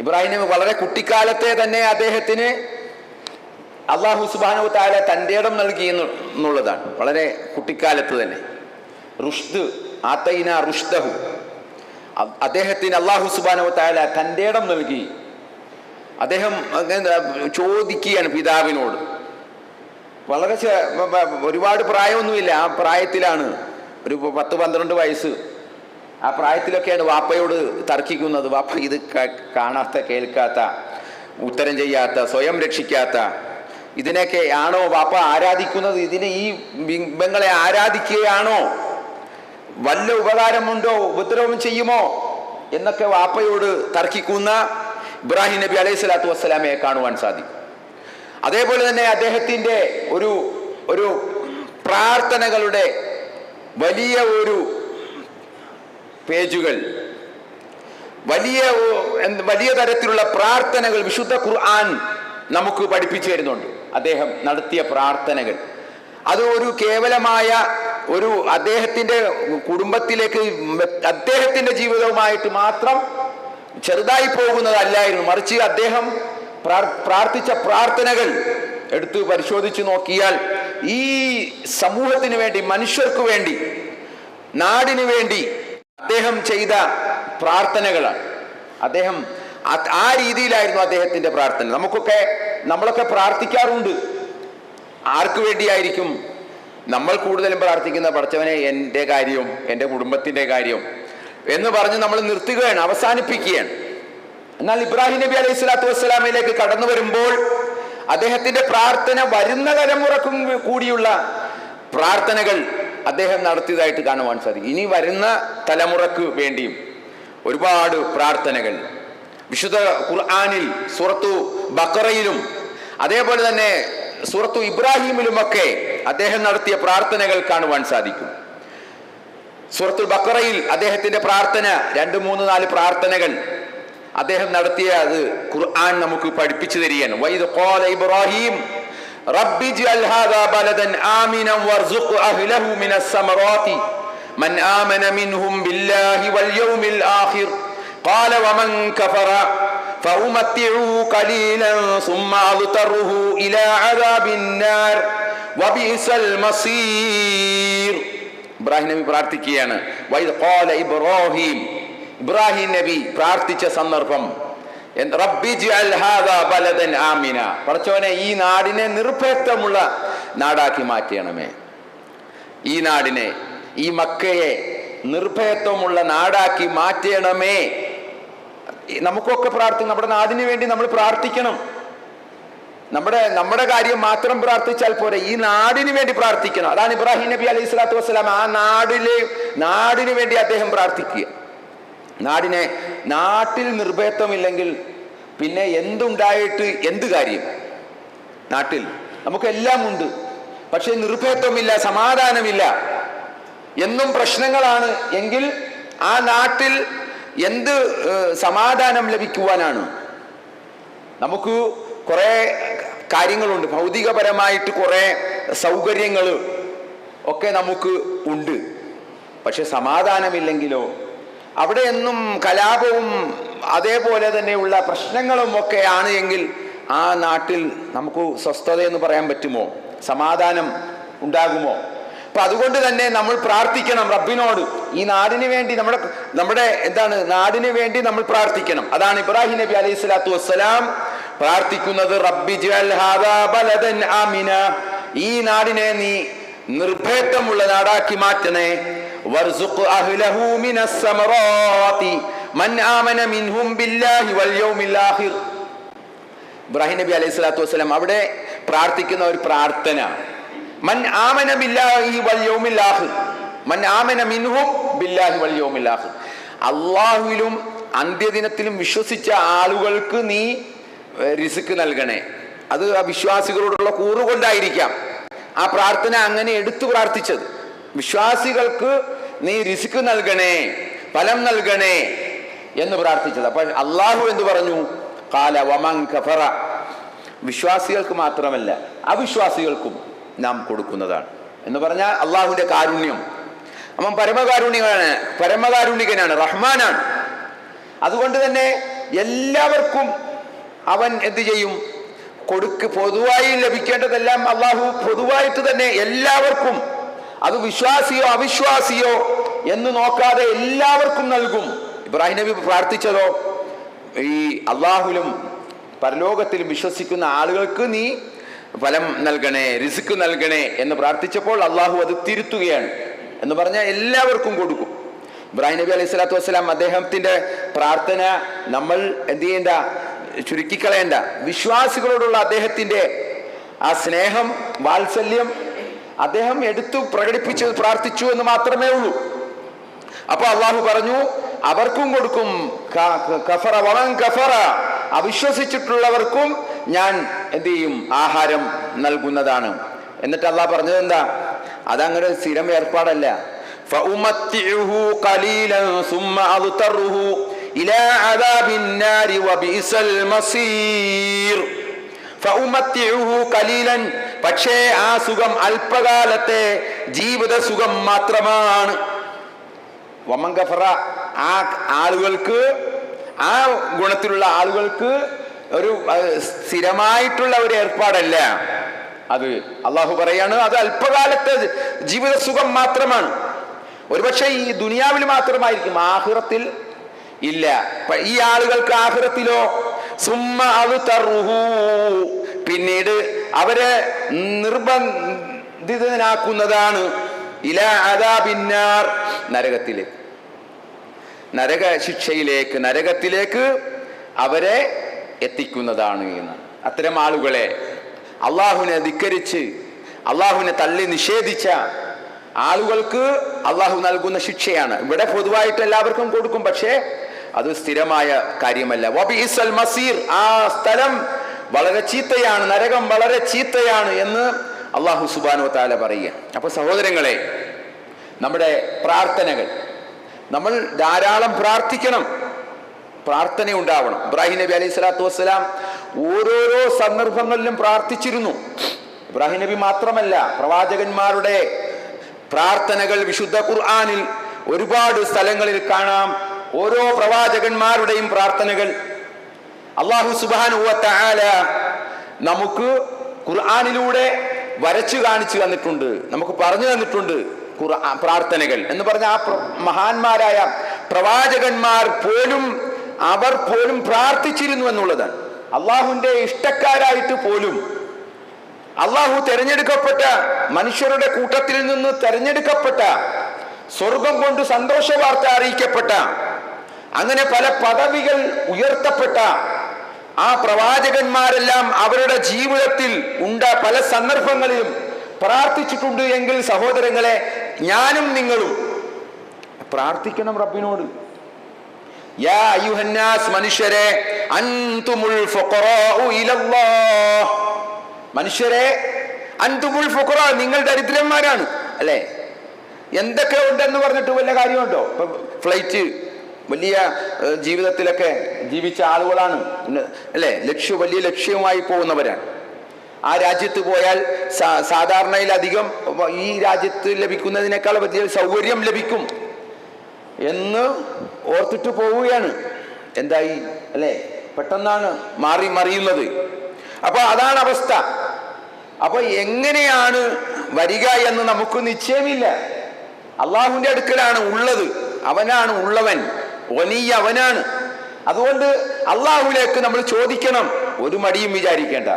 ഇബ്രാഹിം നബി വളരെ കുട്ടിക്കാലത്തെ തന്നെ അദ്ദേഹത്തിന് അല്ലാഹു സുബ്ഹാനഹു വ തആല തൻ്റെ ഇടം നൽകി എന്നുള്ളതാണ്. വളരെ കുട്ടിക്കാലത്ത് തന്നെ റുഷ്ദ് ആതൈന റുഷ്ദഹു, അദ്ദേഹത്തിന് അല്ലാഹു സുബ്ഹാനഹു വ തആല തൻ്റെ ഇടം നൽകി. അദ്ദേഹം ചോദിക്കുകയാണ് പിതാവിനോട്. വളരെ ഒരുപാട് പ്രായമൊന്നുമില്ല, ആ പ്രായത്തിലാണ്, ഒരു 10-12 വയസ്സ്, ആ പ്രായത്തിലൊക്കെയാണ് വാപ്പയോട് തർക്കിക്കുന്നത്. വാപ്പ ഇത് കാണാത്ത, കേൾക്കാത്ത, ഉത്തരം ചെയ്യാത്ത, സ്വയം രക്ഷിക്കാത്ത, ഇതിനൊക്കെ ആണോ വാപ്പ ആരാധിക്കുന്നത്? ഇതിനെ ഈ ബിംബങ്ങളെ ആരാധിക്കുകയാണോ? വല്ല ഉപകാരമുണ്ടോ? ഉപദ്രവം ചെയ്യുമോ? എന്നൊക്കെ വാപ്പയോട് തർക്കിക്കുന്ന ഇബ്രാഹിം നബി അലൈഹി സ്വലാത്തു വസ്സലാമയെ കാണുവാൻ സാധിക്കും. അതേപോലെ തന്നെ അദ്ദേഹത്തിൻ്റെ ഒരു പ്രാർത്ഥനകളുടെ വലിയ ഒരു പേജുകൾ, വലിയ തരത്തിലുള്ള പ്രാർത്ഥനകൾ വിശുദ്ധ ഖുർആൻ നമുക്ക് പഠിപ്പിച്ചു തരുന്നുണ്ട്. അദ്ദേഹം നടത്തിയ പ്രാർത്ഥനകൾ അത് ഒരു കേവലമായ അദ്ദേഹത്തിൻ്റെ കുടുംബത്തിലേക്ക്, അദ്ദേഹത്തിൻ്റെ ജീവിതവുമായിട്ട് മാത്രം ചെറുതായി പോകുന്നതല്ലായിരുന്നു. മറിച്ച് അദ്ദേഹം പ്രാർത്ഥിച്ച പ്രാർത്ഥനകൾ എടുത്ത് പരിശോധിച്ച് നോക്കിയാൽ ഈ സമൂഹത്തിന് വേണ്ടി, മനുഷ്യർക്ക് വേണ്ടി, നാടിന് വേണ്ടി അദ്ദേഹം ചെയ്ത പ്രാർത്ഥനകളാണ്. അദ്ദേഹം ആ രീതിയിലായിരുന്നു അദ്ദേഹത്തിൻ്റെ പ്രാർത്ഥന. നമ്മളൊക്കെ പ്രാർത്ഥിക്കാറുണ്ട്. ആർക്ക് വേണ്ടിയായിരിക്കും? നമ്മൾ കൂടുതലും പ്രാർത്ഥിക്കുന്ന പടച്ചവനെ എൻ്റെ കാര്യവും എൻ്റെ കുടുംബത്തിൻ്റെ കാര്യവും എന്ന് പറഞ്ഞ് നമ്മൾ നിർത്തുകയാണ്, അവസാനിപ്പിക്കുകയാണ്. എന്നാൽ ഇബ്രാഹിം നബി അലൈഹി സ്വലാത്തു വസ്സലാമയിലേക്ക് കടന്നു വരുമ്പോൾ അദ്ദേഹത്തിന്റെ പ്രാർത്ഥന വരുന്ന തലമുറക്കും കൂടിയുള്ള പ്രാർത്ഥനകൾ അദ്ദേഹം നടത്തിയതായിട്ട് കാണുവാൻ സാധിക്കും. ഇനി വരുന്ന തലമുറക്ക് വേണ്ടിയും ഒരുപാട് പ്രാർത്ഥനകൾ വിശുദ്ധ ഖുർആനിൽ സൂറത്തു ബഖറയിലും അതേപോലെ തന്നെ സൂറത്തു ഇബ്രാഹിമിലുമൊക്കെ അദ്ദേഹം നടത്തിയ പ്രാർത്ഥനകൾ കാണുവാൻ സാധിക്കും. സൂറത്തുൽ ബഖറയിൽ അദ്ദേഹത്തിന്റെ പ്രാർത്ഥന 2, 3, 4 പ്രാർത്ഥനകൾ അദ്ദേഹം നടത്തിയത് ഖുർആൻ നമുക്ക് പഠിപ്പിച്ചു തരികയാണ്. വൈദ് ഖാല ഇബ്രാഹിം റബ്ബി ജ്അൽ ഹാദാ ബലദൻ ആമിനൻ വർസുഖ് അഹ്ലഹു മിനസ് സമറാത്തി മൻ ആമന മിൻഹും ബില്ലാഹി വൽ യൗമിൽ ആഖിർ ഖാല വമൻ കഫറ ഫഉമത്തിഉഹു ഖലീലൻ സുമ്മ അദ്തറുഹു ഇലാ അദാബിൻ നാർ വബിസൽ മസീർ. ഇബ്രാഹിം നബി പ്രാർത്ഥിക്കുകയാണ്. വൈദ് ഖാല ഇബ്രാഹിം നബി പ്രാർത്ഥിച്ച സന്ദർഭം റബ്ബി ജ്അൽ ഹാദാ ബലദൻ ആമിന, പടച്ചോനെ ഈ നാടിനെ നിർഭയത്വമുള്ള നാടാക്കി മാറ്റണമേ. ഈ നാടിനെ, ഈ മക്കയെ നിർഭയത്വമുള്ള നാടാക്കി മാറ്റണമേ. നമുക്കൊക്കെ പ്രാർത്ഥിക്കണം, നമ്മുടെ നാടിന് വേണ്ടി നമ്മൾ പ്രാർത്ഥിക്കണം. നമ്മുടെ കാര്യം മാത്രം പ്രാർത്ഥിച്ചാൽ പോരെ, ഈ നാടിന് വേണ്ടി പ്രാർത്ഥിക്കണം. അതാണ് ഇബ്രാഹിം നബി അലൈഹി സ്വലാത്തു വസ്സലാം ആ നാടിന് വേണ്ടി അദ്ദേഹം പ്രാർത്ഥിക്കുക. നാട്ടിൽ നിർഭയത്വമില്ലെങ്കിൽ പിന്നെ എന്തുണ്ടായിട്ട് എന്ത് കാര്യം? നാട്ടിൽ നമുക്കെല്ലാം ഉണ്ട്, പക്ഷെ നിർഭയത്വമില്ല, സമാധാനമില്ല, എന്നും പ്രശ്നങ്ങളാണ് എങ്കിൽ ആ നാട്ടിൽ എന്ത് സമാധാനം ലഭിക്കുവാനാണ്? നമുക്ക് കുറെ കാര്യങ്ങളുണ്ട്, ഭൗതികപരമായിട്ട് കുറെ സൗകര്യങ്ങൾ ഒക്കെ നമുക്ക് ഉണ്ട്, പക്ഷെ സമാധാനമില്ലെങ്കിലോ? അവിടെ എന്നും കലാപവും അതേപോലെ തന്നെയുള്ള പ്രശ്നങ്ങളും ഒക്കെ ആണ് എങ്കിൽ ആ നാട്ടിൽ നമുക്ക് സ്വസ്ഥത എന്ന് പറയാൻ പറ്റുമോ? സമാധാനം ഉണ്ടാകുമോ? അപ്പൊ അതുകൊണ്ട് തന്നെ നമ്മൾ പ്രാർത്ഥിക്കണം റബ്ബിനോട്, ഈ നാടിന് വേണ്ടി, നമ്മുടെ നാടിന് വേണ്ടി നമ്മൾ പ്രാർത്ഥിക്കണം. അതാണ് ഇബ്രാഹിം നബി അലൈഹി സ്വലാത്തു വസ്സലാം പ്രാർത്ഥിക്കുന്നത്. റബ്ബി ജ്അൽ ഹാദാ ബലദൻ ആമിന, ഈ നാടിനെ നീ നിർഭയത്വമുള്ള നാടാക്കി മാറ്റണേ. വർസുഖ് അഹ്ലഹു മിനസ് സമറാത്തി മൻ ആമന മിൻഹും ബില്ലാഹി വൽ യൗമിൽ ആഖിർ. ഇബ്രാഹിം നബി അലൈഹി സ്വലാത്തു വസ്സലാം അവിടെ പ്രാർത്ഥിക്കുന്ന ഒരു പ്രാർത്ഥന, മൻ ആമന ബില്ലാഹി വൽ യൗമിൽ ആഖിർ, മൻ ആമന മിൻഹും ബില്ലാഹി വൽ യൗമിൽ ആഖിർ. അല്ലാഹുവിലും അന്ത്യദിനത്തിലും വിശ്വസിച്ച ആളുകൾക്ക് നീ റിസ്ക് നൽകണേ. അത് ആ വിശ്വാസികളോടുള്ള കൂറുകൊണ്ടായിരിക്കാം ആ പ്രാർത്ഥന അങ്ങനെ എടുത്തു പ്രാർത്ഥിച്ചത്. വിശ്വാസികൾക്ക് നീ റിസ്ക് നൽകണേ, ഫലം നൽകണേ എന്ന് പ്രാർത്ഥിച്ചത്. അപ്പോൾ അള്ളാഹു എന്ത് പറഞ്ഞു? ഖാല വമൻ കഫറ, വിശ്വാസികൾക്ക് മാത്രമല്ല അവിശ്വാസികൾക്കും നാം കൊടുക്കുന്നതാണ് എന്ന് പറഞ്ഞാൽ അള്ളാഹുവിന്റെ കാരുണ്യം. അവൻ പരമകാരുണികനാണ്, റഹ്മാനാണ്. അതുകൊണ്ട് തന്നെ എല്ലാവർക്കും അവൻ എന്ത് ചെയ്യും? പൊതുവായി ലഭിക്കേണ്ടതെല്ലാം അള്ളാഹു പൊതുവായിട്ട് തന്നെ എല്ലാവർക്കും, അത് വിശ്വാസിയോ അവിശ്വാസിയോ എന്ന് നോക്കാതെ എല്ലാവർക്കും നൽകും. ഇബ്രാഹിം നബി പ്രാർത്ഥിച്ചതോ ഈ അള്ളാഹുലും പരലോകത്തിലും വിശ്വസിക്കുന്ന ആളുകൾക്ക് നീ ഫലം നൽകണേ, റിസ്ക് നൽകണേ എന്ന് പ്രാർത്ഥിച്ചപ്പോൾ അള്ളാഹു അത് തിരുത്തുകയാണ്. എന്ന് പറഞ്ഞാൽ എല്ലാവർക്കും കൊടുക്കും. ഇബ്രാഹിം നബി അലൈഹി സ്വലാത്തു വസ്സലാം അദ്ദേഹത്തിന്റെ പ്രാർത്ഥന നമ്മൾ എന്ത് ചെയ്യേണ്ട, ചുരുക്കിക്കളയേണ്ട. വിശ്വാസികളോടുള്ള അദ്ദേഹത്തിന്റെ ആ സ്നേഹം, വാത്സല്യം അദ്ദേഹം എടുത്തു പ്രകടിപ്പിച്ച് പ്രാർത്ഥിച്ചു എന്ന് മാത്രമേ ഉള്ളൂ. അപ്പൊ അള്ളാഹു പറഞ്ഞു അവർക്കും കൊടുക്കും. കഫറ വമൻ കഫറ, അവിശ്വസിച്ചിട്ടുള്ളവർക്കും ഞാൻ എന്ത് ചെയ്യും? ആഹാരം നൽകുന്നതാണ്. എന്നിട്ട് അള്ളാഹ് പറഞ്ഞത് എന്താ? അതങ്ങനെ സ്ഥിരം ഏർപ്പാടല്ല. ഫഉമത്തിഉഹു ഖലീലൻ സുമ്മ അദ്തറുഹു ഇലാ അദാബിൻ നാരി വബിസൽ മസീർ. ഫഉമത്തിഉഹു ഖലീലൻ, പക്ഷേ ആ സുഖം അല്പകാലത്തെ ജീവിത സുഖം മാത്രമാണ്. വമൻ കഫറ, ആ ആളുകൾക്ക്, ആ ഗുണത്തിലുള്ള ആളുകൾക്ക് ഒരു സ്ഥിരമായിട്ടുള്ള ഒരു ഏർപ്പാടല്ല അത്. അള്ളാഹു പറയാണ് അത് അല്പകാലത്തെ ജീവിത സുഖം മാത്രമാണ്. ഒരുപക്ഷെ ഈ ദുനിയാവിൽ മാത്രമായിരിക്കും, ആഖിറത്തിൽ ഇല്ല. ഈ ആളുകൾക്ക് ആഖിറത്തിലോ സുമ്മ അദ്തറുഹു, പിന്നീട് അവരെ നിർബന്ധിതനാക്കുന്നതാണ് ഇലാ അദാബിന്നാർ, നരകത്തിലേക്ക്, നരക ശിക്ഷയിലേക്ക്, നരകത്തിലേക്ക് അവരെ എത്തിക്കുന്നതാണ് എന്ന്. അത്തരം ആളുകളെ, അള്ളാഹുവിനെ ധിക്കരിച്ച് അള്ളാഹുവിനെ തള്ളി നിഷേധിച്ച ആളുകൾക്ക് അള്ളാഹു നൽകുന്ന ശിക്ഷയാണ്. ഇവിടെ പൊതുവായിട്ട് എല്ലാവർക്കും കൊടുക്കും, പക്ഷേ അത് സ്ഥിരമായ കാര്യമല്ല. വബിഇസൽ മസീർ, ആ സ്ഥലം വളരെ ചീത്തയാണ്, നരകം വളരെ ചീത്തയാണ് എന്ന് അള്ളാഹു സുബ്ഹാനഹു വ തആല പറയുക. അപ്പൊ സഹോദരങ്ങളെ, നമ്മുടെ പ്രാർത്ഥനകൾ നമ്മൾ ധാരാളം പ്രാർത്ഥിക്കണം, പ്രാർത്ഥന ഉണ്ടാവണം. ഇബ്രാഹിം നബി അലൈഹി സ്വലാത്തു വസ്സലാം ഓരോരോ സന്ദർഭങ്ങളിലും പ്രാർത്ഥിച്ചിരുന്നു. ഇബ്രാഹിം നബി മാത്രമല്ല, പ്രവാചകന്മാരുടെ പ്രാർത്ഥനകൾ വിശുദ്ധ ഖുർആനിൽ ഒരുപാട് സ്ഥലങ്ങളിൽ കാണാം. ഓരോ പ്രവാചകന്മാരുടെയും പ്രാർത്ഥനകൾ അല്ലാഹു സുബ്ഹാനഹു വ തആല നമുക്ക് ഖുർആനിലൂടെ വരച്ചു കാണിച്ചു തന്നിട്ടുണ്ട്, നമുക്ക് പറഞ്ഞു തന്നിട്ടുണ്ട്. പ്രാർത്ഥനകൾ എന്ന് പറഞ്ഞ ആ മഹാന്മാരായ പ്രവാചകന്മാർ പോലും അവർ പോലും പ്രാർത്ഥിച്ചിരുന്നു എന്നുള്ളതാണ്. അള്ളാഹുവിന്റെ ഇഷ്ടക്കാരായിട്ട് പോലും, അള്ളാഹു തെരഞ്ഞെടുക്കപ്പെട്ട മനുഷ്യരുടെ കൂട്ടത്തിൽ നിന്ന് തെരഞ്ഞെടുക്കപ്പെട്ട, സ്വർഗം കൊണ്ട് സന്തോഷ വാർത്ത അറിയിക്കപ്പെട്ട, അങ്ങനെ പല പദവികൾ ഉയർത്തപ്പെട്ട ആ പ്രവാചകന്മാരെല്ലാം അവരുടെ ജീവിതത്തിൽ പല സന്ദർഭങ്ങളിലും പ്രാർത്ഥിച്ചിട്ടുണ്ട് എങ്കിൽ സഹോദരങ്ങളെ, ഞാനും നിങ്ങളും പ്രാർത്ഥിക്കണം റബ്ബിനോട്. യാ അയ്യുഹന്നാസ്, മനുഷ്യരെ, അൻതുമുൽ ഫുഖറാഉ ഇലല്ലാഹ്, മനുഷ്യരെ, അൻതുമുൽ ഫുഖറാ, നിങ്ങൾ ദരിദ്രന്മാരാണ് അല്ലേ? എന്തൊക്കെ ഉണ്ടെന്ന് പറഞ്ഞിട്ട് വല്ല കാര്യമുണ്ടോ? ഇപ്പൊ ഫ്ലൈറ്റ്, വലിയ ജീവിതത്തിലൊക്കെ ജീവിച്ച ആളുകളാണ് അല്ലേ? വലിയ ലക്ഷ്യവുമായി പോകുന്നവരാണ്. ആ രാജ്യത്ത് പോയാൽ സാധാരണയിലധികം ഈ രാജ്യത്ത് ലഭിക്കുന്നതിനേക്കാൾ വലിയ സൗകര്യം ലഭിക്കും എന്ന് ഓർത്തിട്ട് പോവുകയാണ്. എന്തായി അല്ലേ? പെട്ടെന്നാണ് മറിയുന്നത്. അപ്പൊ അതാണ് അവസ്ഥ. അപ്പൊ എങ്ങനെയാണ് വരിക എന്ന് നമുക്ക് നിശ്ചയമില്ല. അള്ളാഹുവിന്റെ അടുക്കലാണ് ഉള്ളത്, അവനാണ് ഉള്ളവൻ, വലിയ അവനാണ്. അതുകൊണ്ട് അള്ളാഹുവിലേക്ക് നമ്മൾ ചോദിക്കണം, ഒരു മടിയും വിചാരിക്കേണ്ട.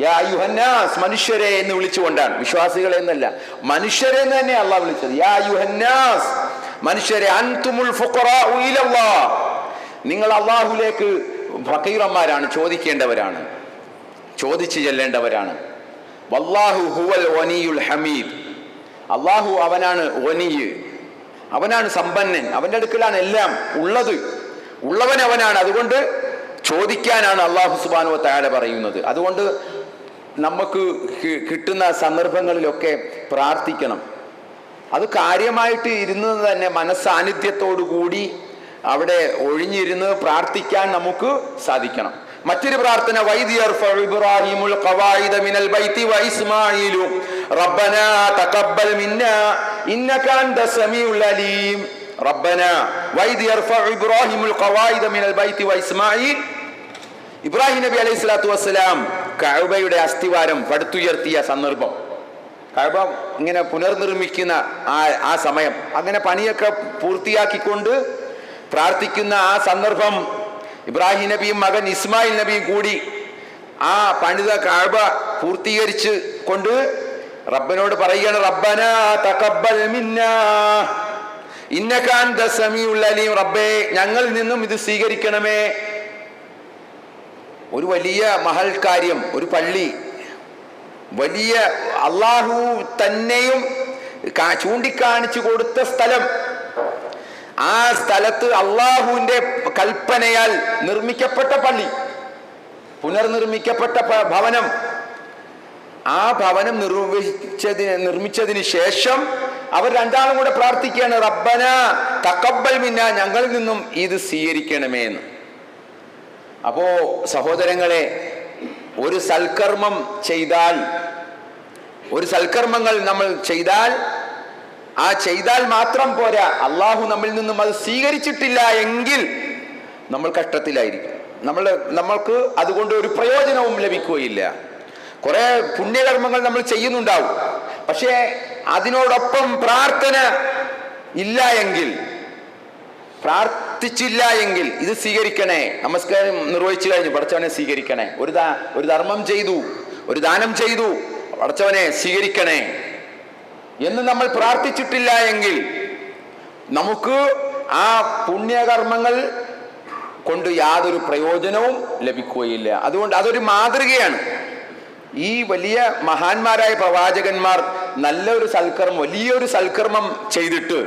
യാ അയ്യുഹന്നാസ്, മനുഷ്യരെ എന്ന് വിളിച്ചുകൊണ്ടാണ്, വിശ്വാസികളെ എന്നല്ല, മനുഷ്യരെ എന്ന് തന്നെ അള്ളാഹ് വിളിച്ചത്. യാ അയ്യുഹന്നാസ്, മനുഷ്യരെ, അൻതുമുൽ ഫുഖറാഉ ഇലല്ലാഹ്, നിങ്ങൾ അള്ളാഹുവിലേക്ക് ഫഖീറന്മാരാണ്, ചോദിക്കേണ്ടവരാണ്, ചോദിച്ചു ചെല്ലേണ്ടവരാണ്. വല്ലാഹു ഹുവൽ വനിയുൽ ഹമീദ്, അള്ളാഹു അവനാണ് വനിയ്, അവനാണ് സമ്പന്നൻ, അവന്റെ അടുക്കലാണ് എല്ലാം ഉള്ളവൻ അവനാണ്. അതുകൊണ്ട് ചോദിക്കാനാണ് അള്ളാഹു സുബ്ഹാനഹു വ തആല പറയുന്നത്. അതുകൊണ്ട് നമുക്ക് കിട്ടുന്ന സന്ദർഭങ്ങളിലൊക്കെ പ്രാർത്ഥിക്കണം. അത് കാര്യമായിട്ട് ഇരുന്നത് തന്നെ മനസ്സാന്നിധ്യത്തോടു കൂടി അവിടെ ഒഴിഞ്ഞിരുന്ന് പ്രാർത്ഥിക്കാൻ നമുക്ക് സാധിക്കണം. മറ്റൊരു പ്രാർത്ഥന, ഇബ്രാഹിമുൽ ഖവായിദ മിനൽ ബൈത്തി വ ഇസ്മാഈലു റബ്ബനാ തഖബ്ബൽ മിന്നാ ഇന്നക അൻതസ് സമീഉൽ അലീം. റബ്ബനാ ഇബ്രാഹിമുൽ ഖവായിദ മിനൽ ബൈത്തി വ ഇസ്മാഈൽ, ഇബ്രാഹിം നബി അലൈഹി സ്വലാത്തു വസ്സലാം കഅബയുടെ അസ്ഥിവാരം പടുത്തുയർത്തിയ സന്ദർഭം, കഅബ ഇങ്ങനെ പുനർനിർമ്മിക്കുന്ന ആ സമയം, അങ്ങനെ പണിയൊക്കെ പൂർത്തിയാക്കിക്കൊണ്ട് പ്രാർത്ഥിക്കുന്ന ആ സന്ദർഭം, ഇബ്രാഹിം നബിയും മകൻ ഇസ്മായിൽ നബിയും കൂടി ആ പണിത കഅബ പൂർത്തീകരിച്ച് കൊണ്ട് റബ്ബിനോട് പറയുകയാണ്, റബ്ബനാ തഖബ്ബൽ മിന്നാ ഇന്നക അൻതസ് സമീഉൽ അലീം, റബ്ബേ ഞങ്ങളിൽ നിന്നും ഇത് സ്വീകരിക്കണമേ. ഒരു വലിയ മഹൽ കാര്യം, ഒരു പള്ളി, വലിയ അള്ളാഹു തന്നെയും ചൂണ്ടിക്കാണിച്ചു കൊടുത്ത സ്ഥലം, ആ സ്ഥലത്ത് അള്ളാഹുവിന്റെ കൽപ്പനയാൽ നിർമ്മിക്കപ്പെട്ട പള്ളി, പുനർനിർമ്മിക്കപ്പെട്ട ഭവനം, ആ ഭവനം നിർമ്മിച്ചതിന് ശേഷം അവർ രണ്ടാളും കൂടെ പ്രാർത്ഥിക്കുകയാണ്, റബ്ബനാ തഖബ്ബൽ മിന്നാ, ഞങ്ങളിൽ നിന്നും ഇത് സ്വീകരിക്കണമേ എന്ന്. അപ്പോ സഹോദരങ്ങളെ, ഒരു സൽക്കർമ്മങ്ങൾ നമ്മൾ ചെയ്താൽ മാത്രം പോരാ, അള്ളാഹു നമ്മിൽ നിന്നും അത് സ്വീകരിച്ചിട്ടില്ല എങ്കിൽ നമ്മൾ കഷ്ടത്തിലായിരിക്കും. നമ്മൾക്ക് അതുകൊണ്ട് ഒരു പ്രയോജനവും ലഭിക്കുകയില്ല. കുറെ പുണ്യകർമ്മങ്ങൾ നമ്മൾ ചെയ്യുന്നുണ്ടാവും, പക്ഷേ അതിനോടൊപ്പം പ്രാർത്ഥന ഇല്ല എങ്കിൽ, പ്രാർത്ഥിച്ചില്ല എങ്കിൽ ഇത് സ്വീകരിക്കണേ, നമസ്കാരം നിർവഹിച്ചു കഴിഞ്ഞു, പടച്ചവനെ സ്വീകരിക്കണേ, ഒരു ധർമ്മം ചെയ്തു, ഒരു ദാനം ചെയ്തു, പടച്ചവനെ സ്വീകരിക്കണേ എന്ന് നമ്മൾ പ്രാർത്ഥിച്ചിട്ടില്ല എങ്കിൽ നമുക്ക് ആ പുണ്യകർമ്മങ്ങൾ കൊണ്ട് യാതൊരു പ്രയോജനവും ലഭിക്കുകയില്ല. അതുകൊണ്ട് അതൊരു മാതൃകയാണ്. ഈ വലിയ മഹാന്മാരായ പ്രവാചകന്മാർ വലിയൊരു സൽക്കർമ്മം ചെയ്തിട്ട്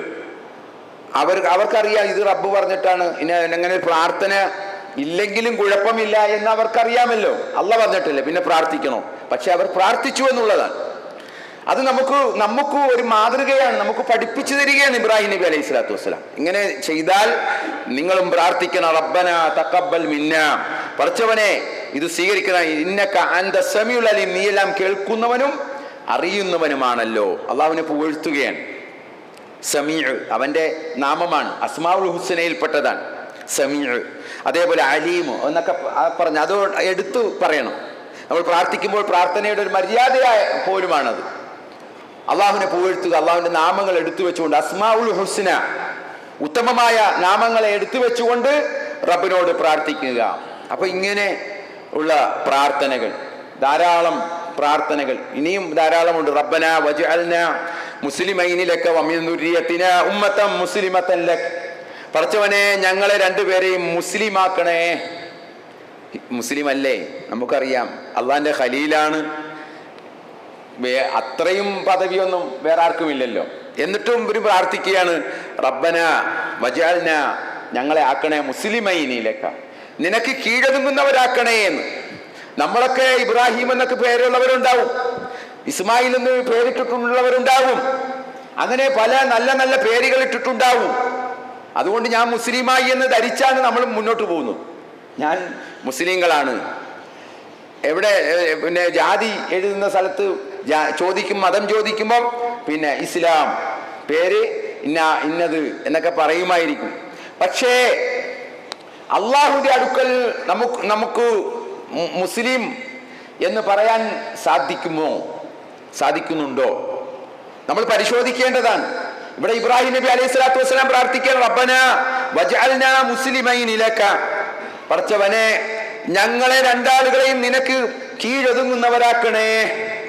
അവർക്കറിയാം ഇത് റബ്ബ് പറഞ്ഞിട്ടാണ്, അങ്ങനെ പ്രാർത്ഥന ഇല്ലെങ്കിലും കുഴപ്പമില്ല എന്ന് അവർക്കറിയാമല്ലോ. അള്ളാഹ് പറഞ്ഞിട്ടില്ല, പിന്നെ പ്രാർത്ഥിക്കണോ? പക്ഷെ അവർ പ്രാർത്ഥിച്ചു എന്നുള്ളതാണ്. അത് നമുക്ക് ഒരു മാതൃകയാണ്, നമുക്ക് പഠിപ്പിച്ചു തരികയാണ് ഇബ്രാഹിം നബി അലൈഹി സ്വലാത്തു വസ്സലാം. ഇങ്ങനെ ചെയ്താൽ നിങ്ങളും പ്രാർത്ഥിക്കണം, റബ്ബനാ തഖബ്ബൽ മിന്നാ, പടച്ചവനെ ഇത് സ്വീകരിക്കണം, ഇന്നക അൻതസ് സമീഉൽ അലീം, നീ എല്ലാം കേൾക്കുന്നവനും അറിയുന്നവനുമാണല്ലോ. അള്ളാഹുവിനെ പുകഴ്ത്തുകയാണ്. സമീഉ അവന്റെ നാമമാണ്, അസ്മാഉൽ ഹുസ്നയിൽപ്പെട്ടതാണ് സമീഉ. അതേപോലെ അലീം എന്നൊക്കെ പറഞ്ഞു, അത് എടുത്തു പറയണം. നമ്മൾ പ്രാർത്ഥിക്കുമ്പോൾ പ്രാർത്ഥനയുടെ ഒരു മര്യാദയായ പോലുമാണത്. അള്ളാഹുവിനെ പുകഴ്ത്തുക, അള്ളാഹുവിന്റെ നാമങ്ങൾ എടുത്തു വെച്ചുകൊണ്ട്, അസ്മാഉൽ ഹുസ്ന ഉത്തമമായ നാമങ്ങളെ എടുത്തു വെച്ചുകൊണ്ട് റബ്ബിനോട് പ്രാർത്ഥിക്കുക. അപ്പൊ ഇങ്ങനെ ഉള്ള പ്രാർത്ഥനകൾ, ധാരാളം പ്രാർത്ഥനകൾ ഇനിയും ധാരാളമുണ്ട്. റബ്ബന വജ്അൽനാ മുസ്ലിമൈനി ലക വമിൻ ദുർരിയതിനാ ഉമ്മത്തൻ മുസ്ലിമത്തൻ ലക. പടച്ചവനെ ഞങ്ങളെ രണ്ടുപേരെയും മുസ്ലിമാക്കണേ. മുസ്ലിം അല്ലേ? നമുക്കറിയാം അള്ളാന്റെ ഖലീലാണ്. അത്രയും പദവിയൊന്നും വേറെ ആർക്കും ഇല്ലല്ലോ. എന്നിട്ടും ഇവര് പ്രാർത്ഥിക്കുകയാണ്, റബ്ബന വജഅൽന, ഞങ്ങളെ ആക്കണേ മുസ്ലിമൈനിലക, നിനക്ക് കീഴൊതുങ്ങുന്നവരാക്കണേ എന്ന്. നമ്മളൊക്കെ ഇബ്രാഹിം എന്നൊക്കെ പേരുള്ളവരുണ്ടാവും, ഇസ്മായിൽ എന്ന് പേരിട്ടിട്ടുള്ളവരുണ്ടാവും, അങ്ങനെ പല നല്ല നല്ല പേരുകൾ ഇട്ടിട്ടുണ്ടാവും. അതുകൊണ്ട് ഞാൻ മുസ്ലിമായി എന്ന് ധരിച്ചാണ് നമ്മൾ മുന്നോട്ട് പോകുന്നത്. ഞാൻ മുസ്ലിങ്ങളാണ്. എവിടെ പിന്നെ ജാതി എഴുതുന്ന സ്ഥലത്ത് ചോദിക്കും, മതം ചോദിക്കുമ്പോൾ പിന്നെ ഇസ്ലാം പേര് ഇന്നത് എന്നൊക്കെ പറയുമായിരിക്കും. പക്ഷേ അള്ളാഹുവിന്റെ അടുക്കൽ നമുക്ക് മുസ്ലിം എന്ന് പറയാൻ സാധിക്കുന്നുണ്ടോ? നമ്മൾ പരിശോധിക്കേണ്ടതാണ്. ഇവിടെ ഇബ്രാഹിം നബി അലൈഹി സ്വലാത്തു വസ്സലാം പ്രാർത്ഥിക്കുകയാണ്, റബ്ബന വജ്അൽനാ മുസ്ലിമൈനി ലക, പടച്ചവനെ ഞങ്ങളെ രണ്ടാളുകളെയും നിനക്ക് കീഴൊതുങ്ങുന്നവരാക്കണേ.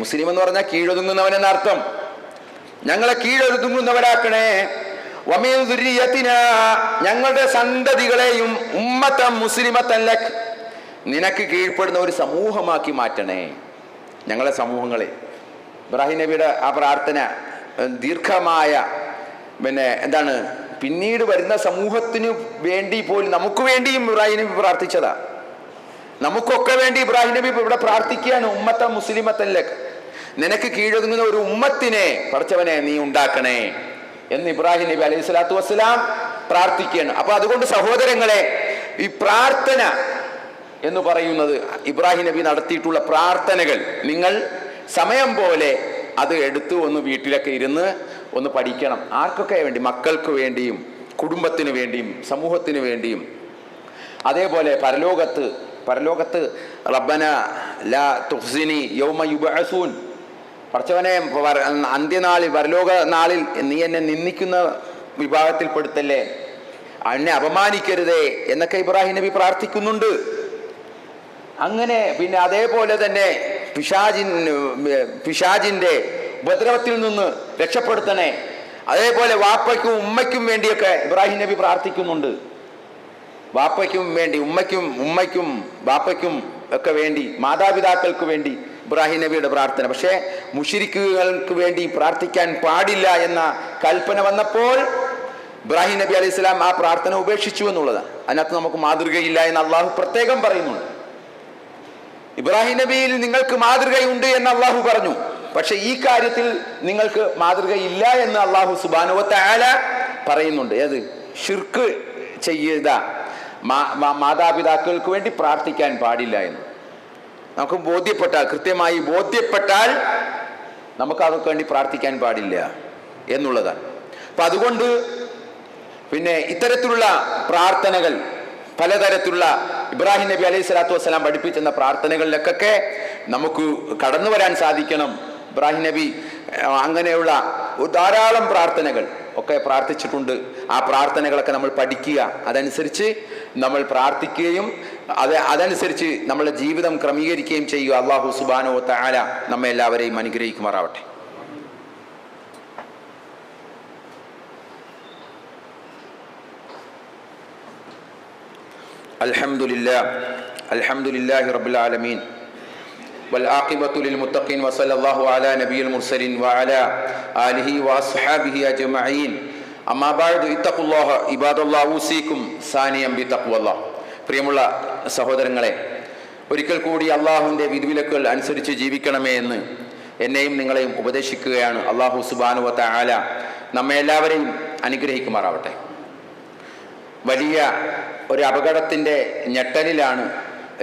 മുസ്ലിം എന്ന് പറഞ്ഞാൽ കീഴൊതുങ്ങുന്നവൻ എന്നർത്ഥം. ഞങ്ങളെ കീഴൊതുങ്ങുന്നവരാക്കണേ. വമിൻ ദുർരിയതിനാ, ഞങ്ങളുടെ സന്തതികളെയും ഉമ്മത്തൻ മുസ്ലിമത്തൻ ലക, നിനക്ക് കീഴ്പ്പെടുന്ന ഒരു സമൂഹമാക്കി മാറ്റണേ ഞങ്ങളെ സമൂഹങ്ങളെ. ഇബ്രാഹിം നബിയുടെ ആ പ്രാർത്ഥന ദീർഘമായ എന്താണ്, പിന്നീട് വരുന്ന സമൂഹത്തിന് വേണ്ടി പോലും നമുക്ക് വേണ്ടിയും ഇബ്രാഹിം നബി പ്രാർത്ഥിച്ചതാ. നമുക്കൊക്കെ വേണ്ടി ഇബ്രാഹിം നബി ഇവിടെ പ്രാർത്ഥിക്കുകയാണ്, ഉമ്മത്ത മുസ്ലിമത്തൻ ലക, നിനക്ക് കീഴൊതുങ്ങുന്ന ഒരു ഉമ്മത്തിനെ പടച്ചവനെ നീ ഉണ്ടാക്കണേ എന്ന് ഇബ്രാഹിം നബി അലൈഹി സ്വലാത്തു വസ്സലാം പ്രാർത്ഥിക്കുകയാണ്. അപ്പൊ അതുകൊണ്ട് സഹോദരങ്ങളെ, ഈ പ്രാർത്ഥന എന്ന് പറയുന്നത്, ഇബ്രാഹിം നബി നടത്തിയിട്ടുള്ള പ്രാർത്ഥനകൾ നിങ്ങൾ സമയം പോലെ അത് എടുത്ത് ഒന്ന് വീട്ടിലൊക്കെ ഇരുന്ന് ഒന്ന് പഠിക്കണം. ആർക്കൊക്കെ വേണ്ടി? മക്കൾക്ക് വേണ്ടിയും കുടുംബത്തിന് വേണ്ടിയും സമൂഹത്തിന് വേണ്ടിയും. അതേപോലെ പരലോകത്ത് റബ്ബന ലാ തുഖ്സിനി യൗമ യുബ്അസൂൻ, പടച്ചവനെ അന്ത്യനാളിൽ പരലോക നാളിൽ നീ എന്നെ നിന്ദിക്കുന്ന വിഭാഗത്തിൽപ്പെടുത്തല്ലേ, എന്നെ അപമാനിക്കരുതേ എന്നൊക്കെ ഇബ്രാഹിം നബി പ്രാർത്ഥിക്കുന്നുണ്ട്. അങ്ങനെ പിന്നെ അതേപോലെ തന്നെ പിശാജിന്റെ ഉപദ്രവത്തിൽ നിന്ന് രക്ഷപ്പെടുത്തണേ. അതേപോലെ വാപ്പയ്ക്കും ഉമ്മയ്ക്കും വേണ്ടിയൊക്കെ ഇബ്രാഹിം നബി പ്രാർത്ഥിക്കുന്നുണ്ട്. വാപ്പയ്ക്കും വേണ്ടി, ഉമ്മയ്ക്കും വാപ്പയ്ക്കും ഒക്കെ വേണ്ടി, മാതാപിതാക്കൾക്ക് വേണ്ടി ഇബ്രാഹിം നബിയുടെ പ്രാർത്ഥന. പക്ഷേ മുശ്രിക്കുകൾക്ക് വേണ്ടി പ്രാർത്ഥിക്കാൻ പാടില്ല എന്ന കൽപ്പന വന്നപ്പോൾ ഇബ്രാഹിം നബി അലൈഹി സ്വലാം ആ പ്രാർത്ഥന ഉപേക്ഷിച്ചു എന്നുള്ളതാണ്. അതിനകത്ത് നമുക്ക് മാതൃകയില്ല എന്ന് അള്ളാഹു പ്രത്യേകം പറയുന്നുണ്ട്. ഇബ്രാഹിം നബിയിൽ നിങ്ങൾക്ക് മാതൃകയുണ്ട് എന്ന് അള്ളാഹു പറഞ്ഞു, പക്ഷെ ഈ കാര്യത്തിൽ നിങ്ങൾക്ക് മാതൃകയില്ല എന്ന് അള്ളാഹു സുബ്ഹാനഹു വ തആല പറയുന്നുണ്ട്. ഏത്? ഷിർക്ക് ചെയ്ത മാതാപിതാക്കൾക്ക് വേണ്ടി പ്രാർത്ഥിക്കാൻ പാടില്ല എന്ന് നമുക്ക് കൃത്യമായി ബോധ്യപ്പെട്ടാൽ നമുക്ക് അവർക്ക് വേണ്ടി പ്രാർത്ഥിക്കാൻ പാടില്ല എന്നുള്ളതാണ്. അപ്പൊ അതുകൊണ്ട് പിന്നെ ഇത്തരത്തിലുള്ള പ്രാർത്ഥനകൾ, പലതരത്തിലുള്ള ഇബ്രാഹിം നബി അലൈഹി സ്വലാത്തു വസ്സലാം പഠിപ്പിച്ചെന്ന പ്രാർത്ഥനകളിലൊക്കെ നമുക്ക് കടന്നു വരാൻ സാധിക്കണം. ഇബ്രാഹിം നബി അങ്ങനെയുള്ള ധാരാളം പ്രാർത്ഥനകൾ ഒക്കെ പ്രാർത്ഥിച്ചിട്ടുണ്ട്. ആ പ്രാർത്ഥനകളൊക്കെ നമ്മൾ പഠിക്കുക, അതനുസരിച്ച് നമ്മൾ പ്രാർത്ഥിക്കുകയും അതനുസരിച്ച് നമ്മളുടെ ജീവിതം ക്രമീകരിക്കുകയും ചെയ്യുക. അല്ലാഹു സുബ്ഹാനഹു വ തആല നമ്മെ എല്ലാവരെയും അനുഗ്രഹിക്കുമാറാവട്ടെ. അൽഹംദുലില്ലാഹി റബ്ബിൽ ആലമീൻ والعاقبة للمتقين وصلى الله على نبي المرسلين وعلى آله وأصحابه أجمعين أما بعد اتقوا الله عباد الله أوصيكم ثانيا بتقوى الله. പ്രിയമുള്ള സഹോദരങ്ങളെ, ഒരിക്കൽ കൂടി അള്ളാഹുവിൻ്റെ വിധിവിലക്കുകൾ അനുസരിച്ച് ജീവിക്കണമേ എന്ന് എന്നെയും നിങ്ങളെയും ഉപദേശിക്കുകയാണ്. അള്ളാഹു സുബ്ഹാനഹു വ തആല നമ്മെ എല്ലാവരെയും അനുഗ്രഹിക്കുമാറാവട്ടെ. വലിയ ഒരു അപകടത്തിൻ്റെ ഞെട്ടലിലാണ്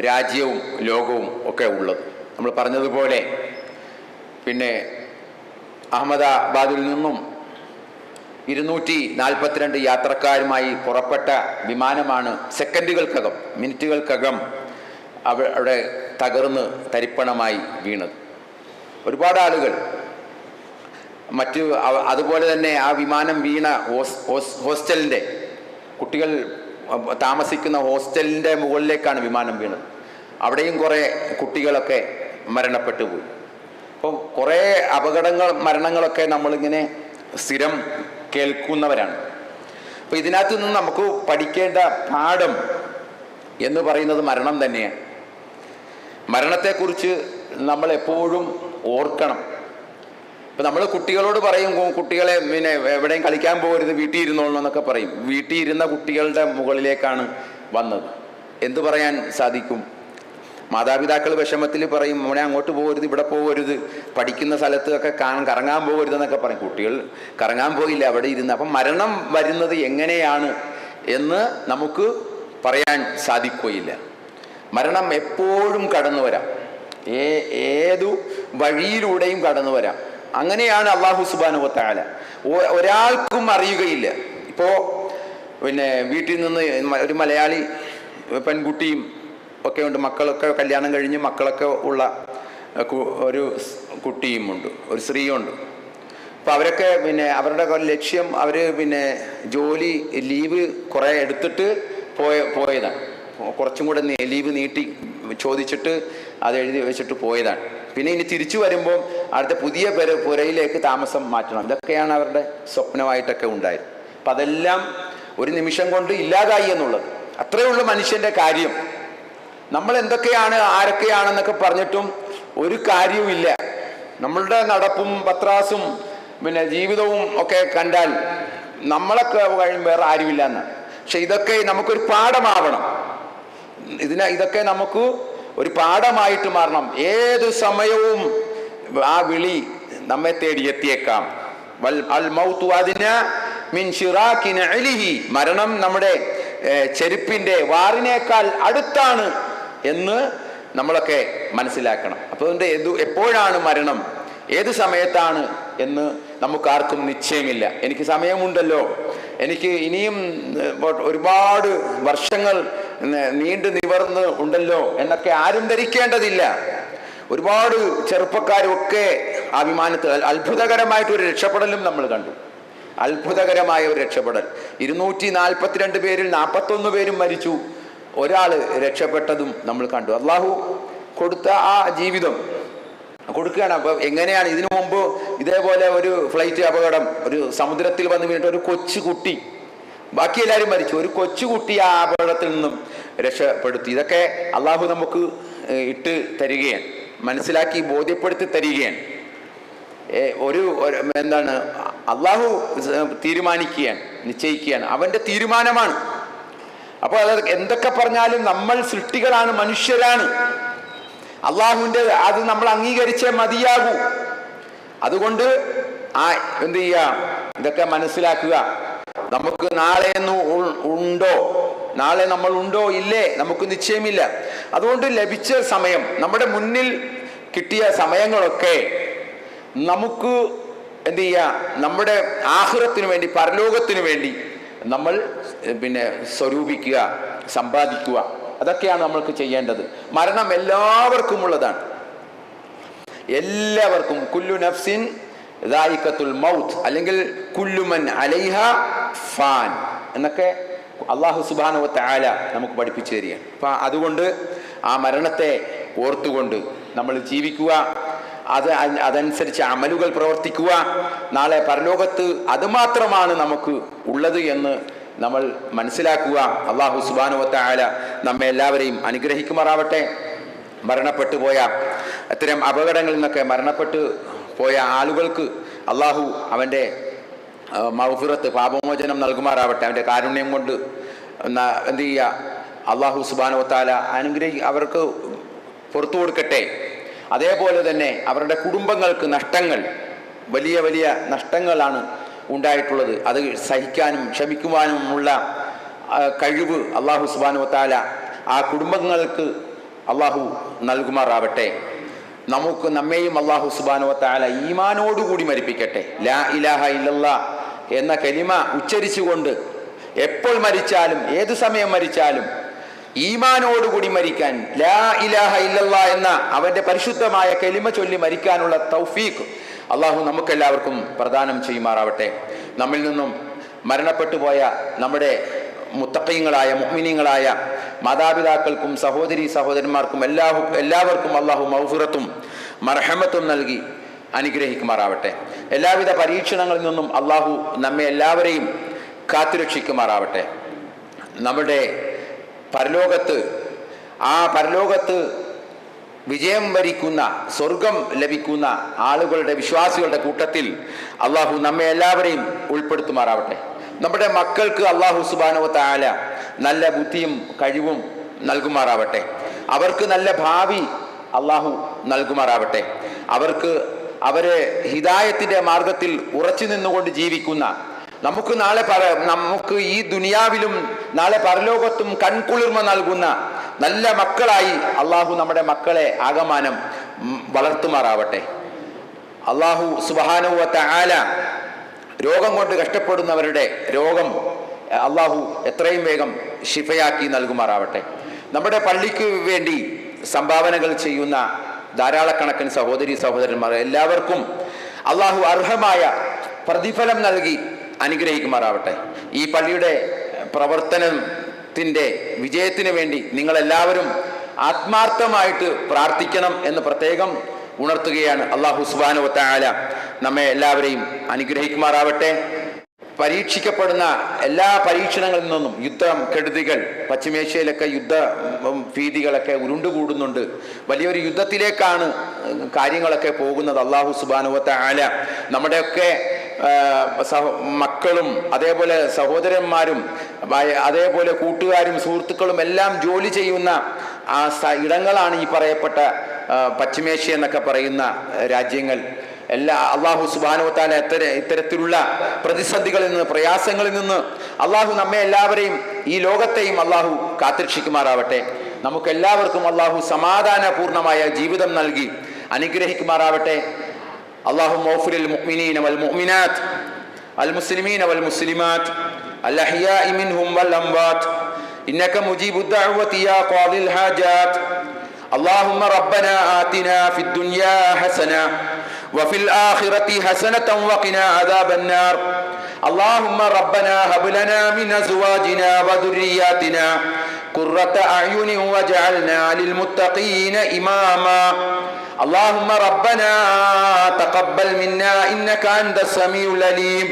രാജ്യവും ലോകവും ഒക്കെ ഉള്ളത്. നമ്മൾ പറഞ്ഞതുപോലെ പിന്നെ അഹമ്മദാബാദിൽ നിന്നും 242 യാത്രക്കാരുമായി പുറപ്പെട്ട വിമാനമാണ് സെക്കൻഡുകൾക്കകം, മിനിറ്റുകൾക്കകം അവിടെ തകർന്ന് തരിപ്പണമായി വീണത്. ഒരുപാട് ആളുകൾ അതുപോലെ തന്നെ ആ വിമാനം വീണ ഹോസ്റ്റലിൻ്റെ കുട്ടികൾ താമസിക്കുന്ന ഹോസ്റ്റലിൻ്റെ മുകളിലേക്കാണ് വിമാനം വീണത്. അവിടെയും കുറേ കുട്ടികളൊക്കെ മരണപ്പെട്ടു പോയി. അപ്പോൾ കുറേ മരണങ്ങളൊക്കെ നമ്മളിങ്ങനെ സ്ഥിരം കേൾക്കുന്നവരാണ്. അപ്പോൾ ഇതിനകത്ത് നിന്ന് നമുക്ക് പഠിക്കേണ്ട പാഠം എന്ന് പറയുന്നത് മരണം തന്നെയാണ്. മരണത്തെക്കുറിച്ച് നമ്മൾ എപ്പോഴും ഓർക്കണം. ഇപ്പം നമ്മൾ കുട്ടികളോട് പറയും, കുട്ടികളെ പിന്നെ എവിടെയും കളിക്കാൻ പോകരുത്, വീട്ടിൽ ഇരുന്നോളൂ എന്നൊക്കെ പറയും. വീട്ടിൽ ഇരുന്ന കുട്ടികളുടെ മുകളിലേക്കാണ് വന്നത്. എന്തു പറയാൻ സാധിക്കും? മാതാപിതാക്കൾ വിഷമത്തിൽ പറയും, മോനെ അങ്ങോട്ട് പോകരുത്, ഇവിടെ പോകരുത്, പഠിക്കുന്ന സ്ഥലത്തൊക്കെ കറങ്ങാൻ പോകരുതെന്നൊക്കെ പറയും. കുട്ടികൾ കറങ്ങാൻ പോയില്ല, അവിടെ ഇരുന്ന്. അപ്പം മരണം വരുന്നത് എങ്ങനെയാണ് എന്ന് നമുക്ക് പറയാൻ സാധിക്കുകയില്ല. മരണം എപ്പോഴും കടന്നു വരാം, ഏതു വഴിയിലൂടെയും കടന്നു വരാം. അങ്ങനെയാണ് അല്ലാഹു സുബ്ഹാനഹു വ തആല. ഒരാൾക്കും അറിയുകയില്ല. ഇപ്പോൾ പിന്നെ വീട്ടിൽ നിന്ന് ഒരു മലയാളി പെൺകുട്ടിയും ഒക്കെ ഉണ്ട്, മക്കളൊക്കെ കല്യാണം കഴിഞ്ഞ് മക്കളൊക്കെ ഉള്ള ഒരു കുട്ടിയുമുണ്ട്, ഒരു സ്ത്രീയുണ്ട്. അപ്പോൾ അവരൊക്കെ പിന്നെ അവരുടെ ലക്ഷ്യം അവർ പിന്നെ ജോലി ലീവ് കുറേ എടുത്തിട്ട് പോയതാണ്. കുറച്ചും കൂടെ ലീവ് നീട്ടി ചോദിച്ചിട്ട് അത് എഴുതി വെച്ചിട്ട് പോയതാണ്. പിന്നെ ഇനി തിരിച്ചു വരുമ്പോൾ അടുത്ത പുതിയ പുരയിലേക്ക് താമസം മാറ്റണം. ഇതൊക്കെയാണ് അവരുടെ സ്വപ്നമായിട്ടൊക്കെ ഉണ്ടായത്. അപ്പം അതെല്ലാം ഒരു നിമിഷം കൊണ്ട് ഇല്ലാതായി എന്നുള്ളത്. അത്രയേ ഉള്ളൂ മനുഷ്യൻ്റെ കാര്യം. നമ്മൾ എന്തൊക്കെയാണ് ആരൊക്കെയാണെന്നൊക്കെ പറഞ്ഞിട്ടും ഒരു കാര്യവുമില്ല. നമ്മളുടെ നടപ്പും പത്രാസും പിന്നെ ജീവിതവും ഒക്കെ കണ്ടാൽ നമ്മളൊക്കെ കഴിയും വേറെ ആരുമില്ല എന്നാണ്. പക്ഷെ ഇതൊക്കെ നമുക്കൊരു പാഠമാവണം. ഇതൊക്കെ നമുക്ക് ഒരു പാഠമായിട്ട് മാറണം. ഏതു സമയവും ആ വിളി നമ്മെ തേടി എത്തിയേക്കാം. മരണം നമ്മുടെ ചെരുപ്പിന്റെ വാറിനേക്കാൾ അടുത്താണ് എന്ന് നമ്മളൊക്കെ മനസ്സിലാക്കണം. അപ്പോൾ അതിൻ്റെ എപ്പോഴാണ് മരണം, ഏത് സമയത്താണ് എന്ന് നമുക്കാർക്കും നിശ്ചയമില്ല. എനിക്ക് സമയമുണ്ടല്ലോ, എനിക്ക് ഇനിയും ഒരുപാട് വർഷങ്ങൾ നീണ്ടു നിവർന്ന് ഉണ്ടല്ലോ എന്നൊക്കെ ആരും ധരിക്കേണ്ടതില്ല. ഒരുപാട് ചെറുപ്പക്കാരൊക്കെ ആ വിമാനത്തിൽ അത്ഭുതകരമായിട്ടൊരു രക്ഷപ്പെടലും നമ്മൾ കണ്ടു. അത്ഭുതകരമായ ഒരു രക്ഷപ്പെടൽ. 242 പേരിൽ 41 പേരും മരിച്ചു, ഒരാൾ രക്ഷപ്പെട്ടതും നമ്മൾ കണ്ടു. അള്ളാഹു കൊടുത്ത ആ ജീവിതം കൊടുക്കുകയാണ്. അപ്പോൾ എങ്ങനെയാണ്? ഇതിനു മുമ്പ് ഇതേപോലെ ഒരു ഫ്ലൈറ്റ് അപകടം, ഒരു സമുദ്രത്തിൽ വന്ന് വീണിട്ട് ഒരു കൊച്ചുകുട്ടി, ബാക്കി എല്ലാവരും മരിച്ചു, ഒരു കൊച്ചുകുട്ടി ആ അപകടത്തിൽ നിന്നും രക്ഷപ്പെടുത്തി. ഇതൊക്കെ അള്ളാഹു നമുക്ക് ഇട്ട് തരികയാണ്, മനസ്സിലാക്കി ബോധ്യപ്പെടുത്തി തരികയാണ്. എന്താണ് അള്ളാഹു തീരുമാനിക്കുകയാണ്, നിശ്ചയിക്കുകയാണ്, അവൻ്റെ തീരുമാനമാണ്. അപ്പോൾ അത് എന്തൊക്കെ പറഞ്ഞാലും നമ്മൾ സൃഷ്ടികളാണ്, മനുഷ്യരാണ്. അള്ളാഹുവിൻ്റെ അത് നമ്മൾ അംഗീകരിച്ചേ മതിയാകൂ. അതുകൊണ്ട് എന്ത് ചെയ്യുക, ഇതൊക്കെ മനസ്സിലാക്കുക. നമുക്ക് നാളെ ഉണ്ടോ, നാളെ നമ്മൾ ഉണ്ടോ ഇല്ലേ, നമുക്ക് നിശ്ചയമില്ല. അതുകൊണ്ട് ലഭിച്ച സമയം, നമ്മുടെ മുന്നിൽ കിട്ടിയ സമയങ്ങളൊക്കെ നമുക്ക് എന്ത് ചെയ്യുക, നമ്മുടെ ആഖിറത്തിനു വേണ്ടി, പരലോകത്തിനു വേണ്ടി നമ്മൾ പിന്നെ സ്വരൂപിക്കുക, സമ്പാദിക്കുക. അതൊക്കെയാണ് നമ്മൾക്ക് ചെയ്യേണ്ടത്. മരണം എല്ലാവർക്കും ഉള്ളതാണ്, എല്ലാവർക്കും. കുല്ലു നഫ്സിൻ ദായിഖത്തുൽ മൗത്ത്, അല്ലെങ്കിൽ കുല്ലു മൻ അലൈഹ ഫാൻ എന്നൊക്കെ അല്ലാഹു സുബ്ഹാനഹു വ തആല നമുക്ക് പഠിപ്പിച്ചു തരികയാണ്. അപ്പം അതുകൊണ്ട് ആ മരണത്തെ ഓർത്തുകൊണ്ട് നമ്മൾ ജീവിക്കുക, അതനുസരിച്ച് അമലുകൾ പ്രവർത്തിക്കുക. നാളെ പരലോകത്ത് അതുമാത്രമാണ് നമുക്ക് ഉള്ളത് എന്ന് നമ്മൾ മനസ്സിലാക്കുക. അല്ലാഹു സുബ്ഹാനഹു വ തആല നമ്മെ എല്ലാവരെയും അനുഗ്രഹിക്കുമാറാവട്ടെ. മരണപ്പെട്ടു പോയ അത്തരം അപകടങ്ങളിൽ നിന്നൊക്കെ മരണപ്പെട്ടു പോയ ആളുകൾക്ക് അല്ലാഹു അവൻ്റെ മഗ്ഫിറത്ത്, പാപമോചനം നൽകുമാറാവട്ടെ. അവൻ്റെ കാരുണ്യം കൊണ്ട് എന്ത് ചെയ്യുക, അല്ലാഹു സുബ്ഹാനഹു വ തആല അവർക്ക് പുറത്തു കൊടുക്കട്ടെ. അതേപോലെ തന്നെ അവരുടെ കുടുംബങ്ങൾക്ക് നഷ്ടങ്ങൾ, വലിയ വലിയ നഷ്ടങ്ങളാണ് ഉണ്ടായിട്ടുള്ളത്. അത് സഹിക്കാനും ക്ഷമിക്കുവാനുമുള്ള കഴിവ് അല്ലാഹു സുബ്ഹാനഹു വ തആല ആ കുടുംബങ്ങൾക്ക് അല്ലാഹു നൽകുമാറാവട്ടെ. നമ്മെയും അല്ലാഹു സുബ്ഹാനഹു വ തആല ഈമാനോടുകൂടി മരിപ്പിക്കട്ടെ. ലാ ഇലാഹ ഇല്ലല്ലാഹ് എന്ന കലിമ ഉച്ചരിച്ചുകൊണ്ട് എപ്പോൾ മരിച്ചാലും ഏതു സമയം മരിച്ചാലും ഈമാനോടുകൂടി മരിക്കാൻ, ലാ ഇലാഹ ഇല്ലല്ലാഹ് എന്ന അവൻ്റെ പരിശുദ്ധമായ കലിമ ചൊല്ലി മരിക്കാനുള്ള തൗഫീഖ് അല്ലാഹു നമുക്കെല്ലാവർക്കും പ്രദാനം ചെയ്യുമാറാവട്ടെ. നമ്മിൽ നിന്നും മരണപ്പെട്ടു പോയ നമ്മുടെ മുത്തഖീങ്ങളായ മുഅ്മിനീങ്ങളായ മാതാപിതാക്കൾക്കും സഹോദരന്മാർക്കും എല്ലാവർക്കും അള്ളാഹു മഗ്ഫിറത്തും മർഹമത്തും നൽകി അനുഗ്രഹിക്കുമാറാവട്ടെ. എല്ലാവിധ പരീക്ഷണങ്ങളിൽ നിന്നും അള്ളാഹു നമ്മെ എല്ലാവരെയും കാത്തുരക്ഷിക്കുമാറാവട്ടെ. നമ്മുടെ പരലോകത്ത് വിജയം വരിക്കുന്ന സ്വർഗം ലഭിക്കുന്ന ആളുകളുടെ വിശ്വാസികളുടെ കൂട്ടത്തിൽ അള്ളാഹു നമ്മെ എല്ലാവരെയും ഉൾപ്പെടുത്തുമാറാവട്ടെ. നമ്മുടെ മക്കൾക്ക് അള്ളാഹു സുബ്ഹാനഹു വ തആല നല്ല ബുദ്ധിയും കഴിവും നൽകുമാറാവട്ടെ. അവർക്ക് നല്ല ഭാവി അള്ളാഹു നൽകുമാറാവട്ടെ. അവരെ ഹിദായത്തിന്റെ മാർഗത്തിൽ ഉറച്ചു നിന്നുകൊണ്ട് ജീവിക്കുന്ന നമുക്ക് ഈ ദുനിയാവിലും നാളെ പരലോകത്തും കൺകുളിർമ നൽകുന്ന നല്ല മക്കളായി അള്ളാഹു നമ്മുടെ മക്കളെ ആകമാനം വളർത്തുമാറാവട്ടെ. അള്ളാഹു സുബ്ഹാനഹു വ തആല രോഗം കൊണ്ട് കഷ്ടപ്പെടുന്നവരുടെ രോഗം അള്ളാഹു എത്രയും വേഗം ശിഫയാക്കി നൽകുമാറാവട്ടെ. നമ്മുടെ പള്ളിക്ക് വേണ്ടി സംഭാവനകൾ ചെയ്യുന്ന ധാരാളക്കണക്കിന് സഹോദരന്മാർ എല്ലാവർക്കും അള്ളാഹു അർഹമായ പ്രതിഫലം നൽകി അനുഗ്രഹിക്കുമാറാവട്ടെ. ഈ പള്ളിയുടെ പ്രവർത്തനത്തിൻ്റെ വിജയത്തിന് വേണ്ടി നിങ്ങളെല്ലാവരും ആത്മാർത്ഥമായിട്ട് പ്രാർത്ഥിക്കണം എന്ന് പ്രത്യേകം ഉണർത്തുകയാണ്. അള്ളാഹു സുബ്ഹാനഹു വ തആല നമ്മെ എല്ലാവരെയും അനുഗ്രഹിക്കുമാറാവട്ടെ. പരീക്ഷിക്കപ്പെടുന്ന എല്ലാ പരീക്ഷണങ്ങളിൽ നിന്നും യുദ്ധം കെടുതികൾ, പശ്ചിമേഷ്യയിലൊക്കെ യുദ്ധ ഭീതികളൊക്കെ ഉരുണ്ടുകൂടുന്നുണ്ട്. വലിയൊരു യുദ്ധത്തിലേക്കാണ് കാര്യങ്ങളൊക്കെ പോകുന്നത്. അള്ളാഹു സുബ്ഹാനഹു വ തആല നമ്മുടെയൊക്കെ മക്കളും അതേപോലെ സഹോദരന്മാരും അതേപോലെ കൂട്ടുകാരും സുഹൃത്തുക്കളും എല്ലാം ജോലി ചെയ്യുന്ന ഇടങ്ങളാണ് ഈ പറയപ്പെട്ട പശ്ചിമേഷ്യ എന്നൊക്കെ പറയുന്ന രാജ്യങ്ങൾ. അള്ളാഹു സുബ്ഹാനഹു വ തആല ഇത്തരത്തിലുള്ള പ്രതിസന്ധികളിൽ നിന്ന്, പ്രയാസങ്ങളിൽ നിന്ന് അള്ളാഹു നമ്മെ എല്ലാവരെയും ഈ ലോകത്തെയും അള്ളാഹു കാത്തുരക്ഷിക്കുമാറാവട്ടെ. നമുക്കെല്ലാവർക്കും അള്ളാഹു സമാധാനപൂർണമായ ജീവിതം നൽകി അനുഗ്രഹിക്കുമാറാവട്ടെ. اللهم اغفر للمؤمنين والمؤمنات المسلمين والمسلمات الأحياء منهم والأموات إنك مجيب الدعوة يا قاضي الحاجات. اللهم ربنا آتنا في الدنيا حسنة وفي الآخرة حسنة وقنا عذاب النار. اللهم ربنا هب لنا من أزواجنا وذرياتنا قرة أعين واجعلنا للمتقين إماما. اللهم ربنا تقبل منا إنك أنت السميع العليم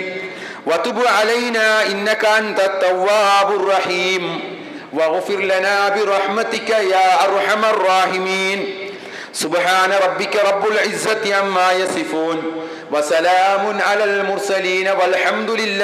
وتب علينا إنك أنت التواب الرحيم واغفر لنا برحمتك يا أرحم الراحمين. سبحان ربك رب العزة عما يصفون وسلام على المرسلين والحمد لله.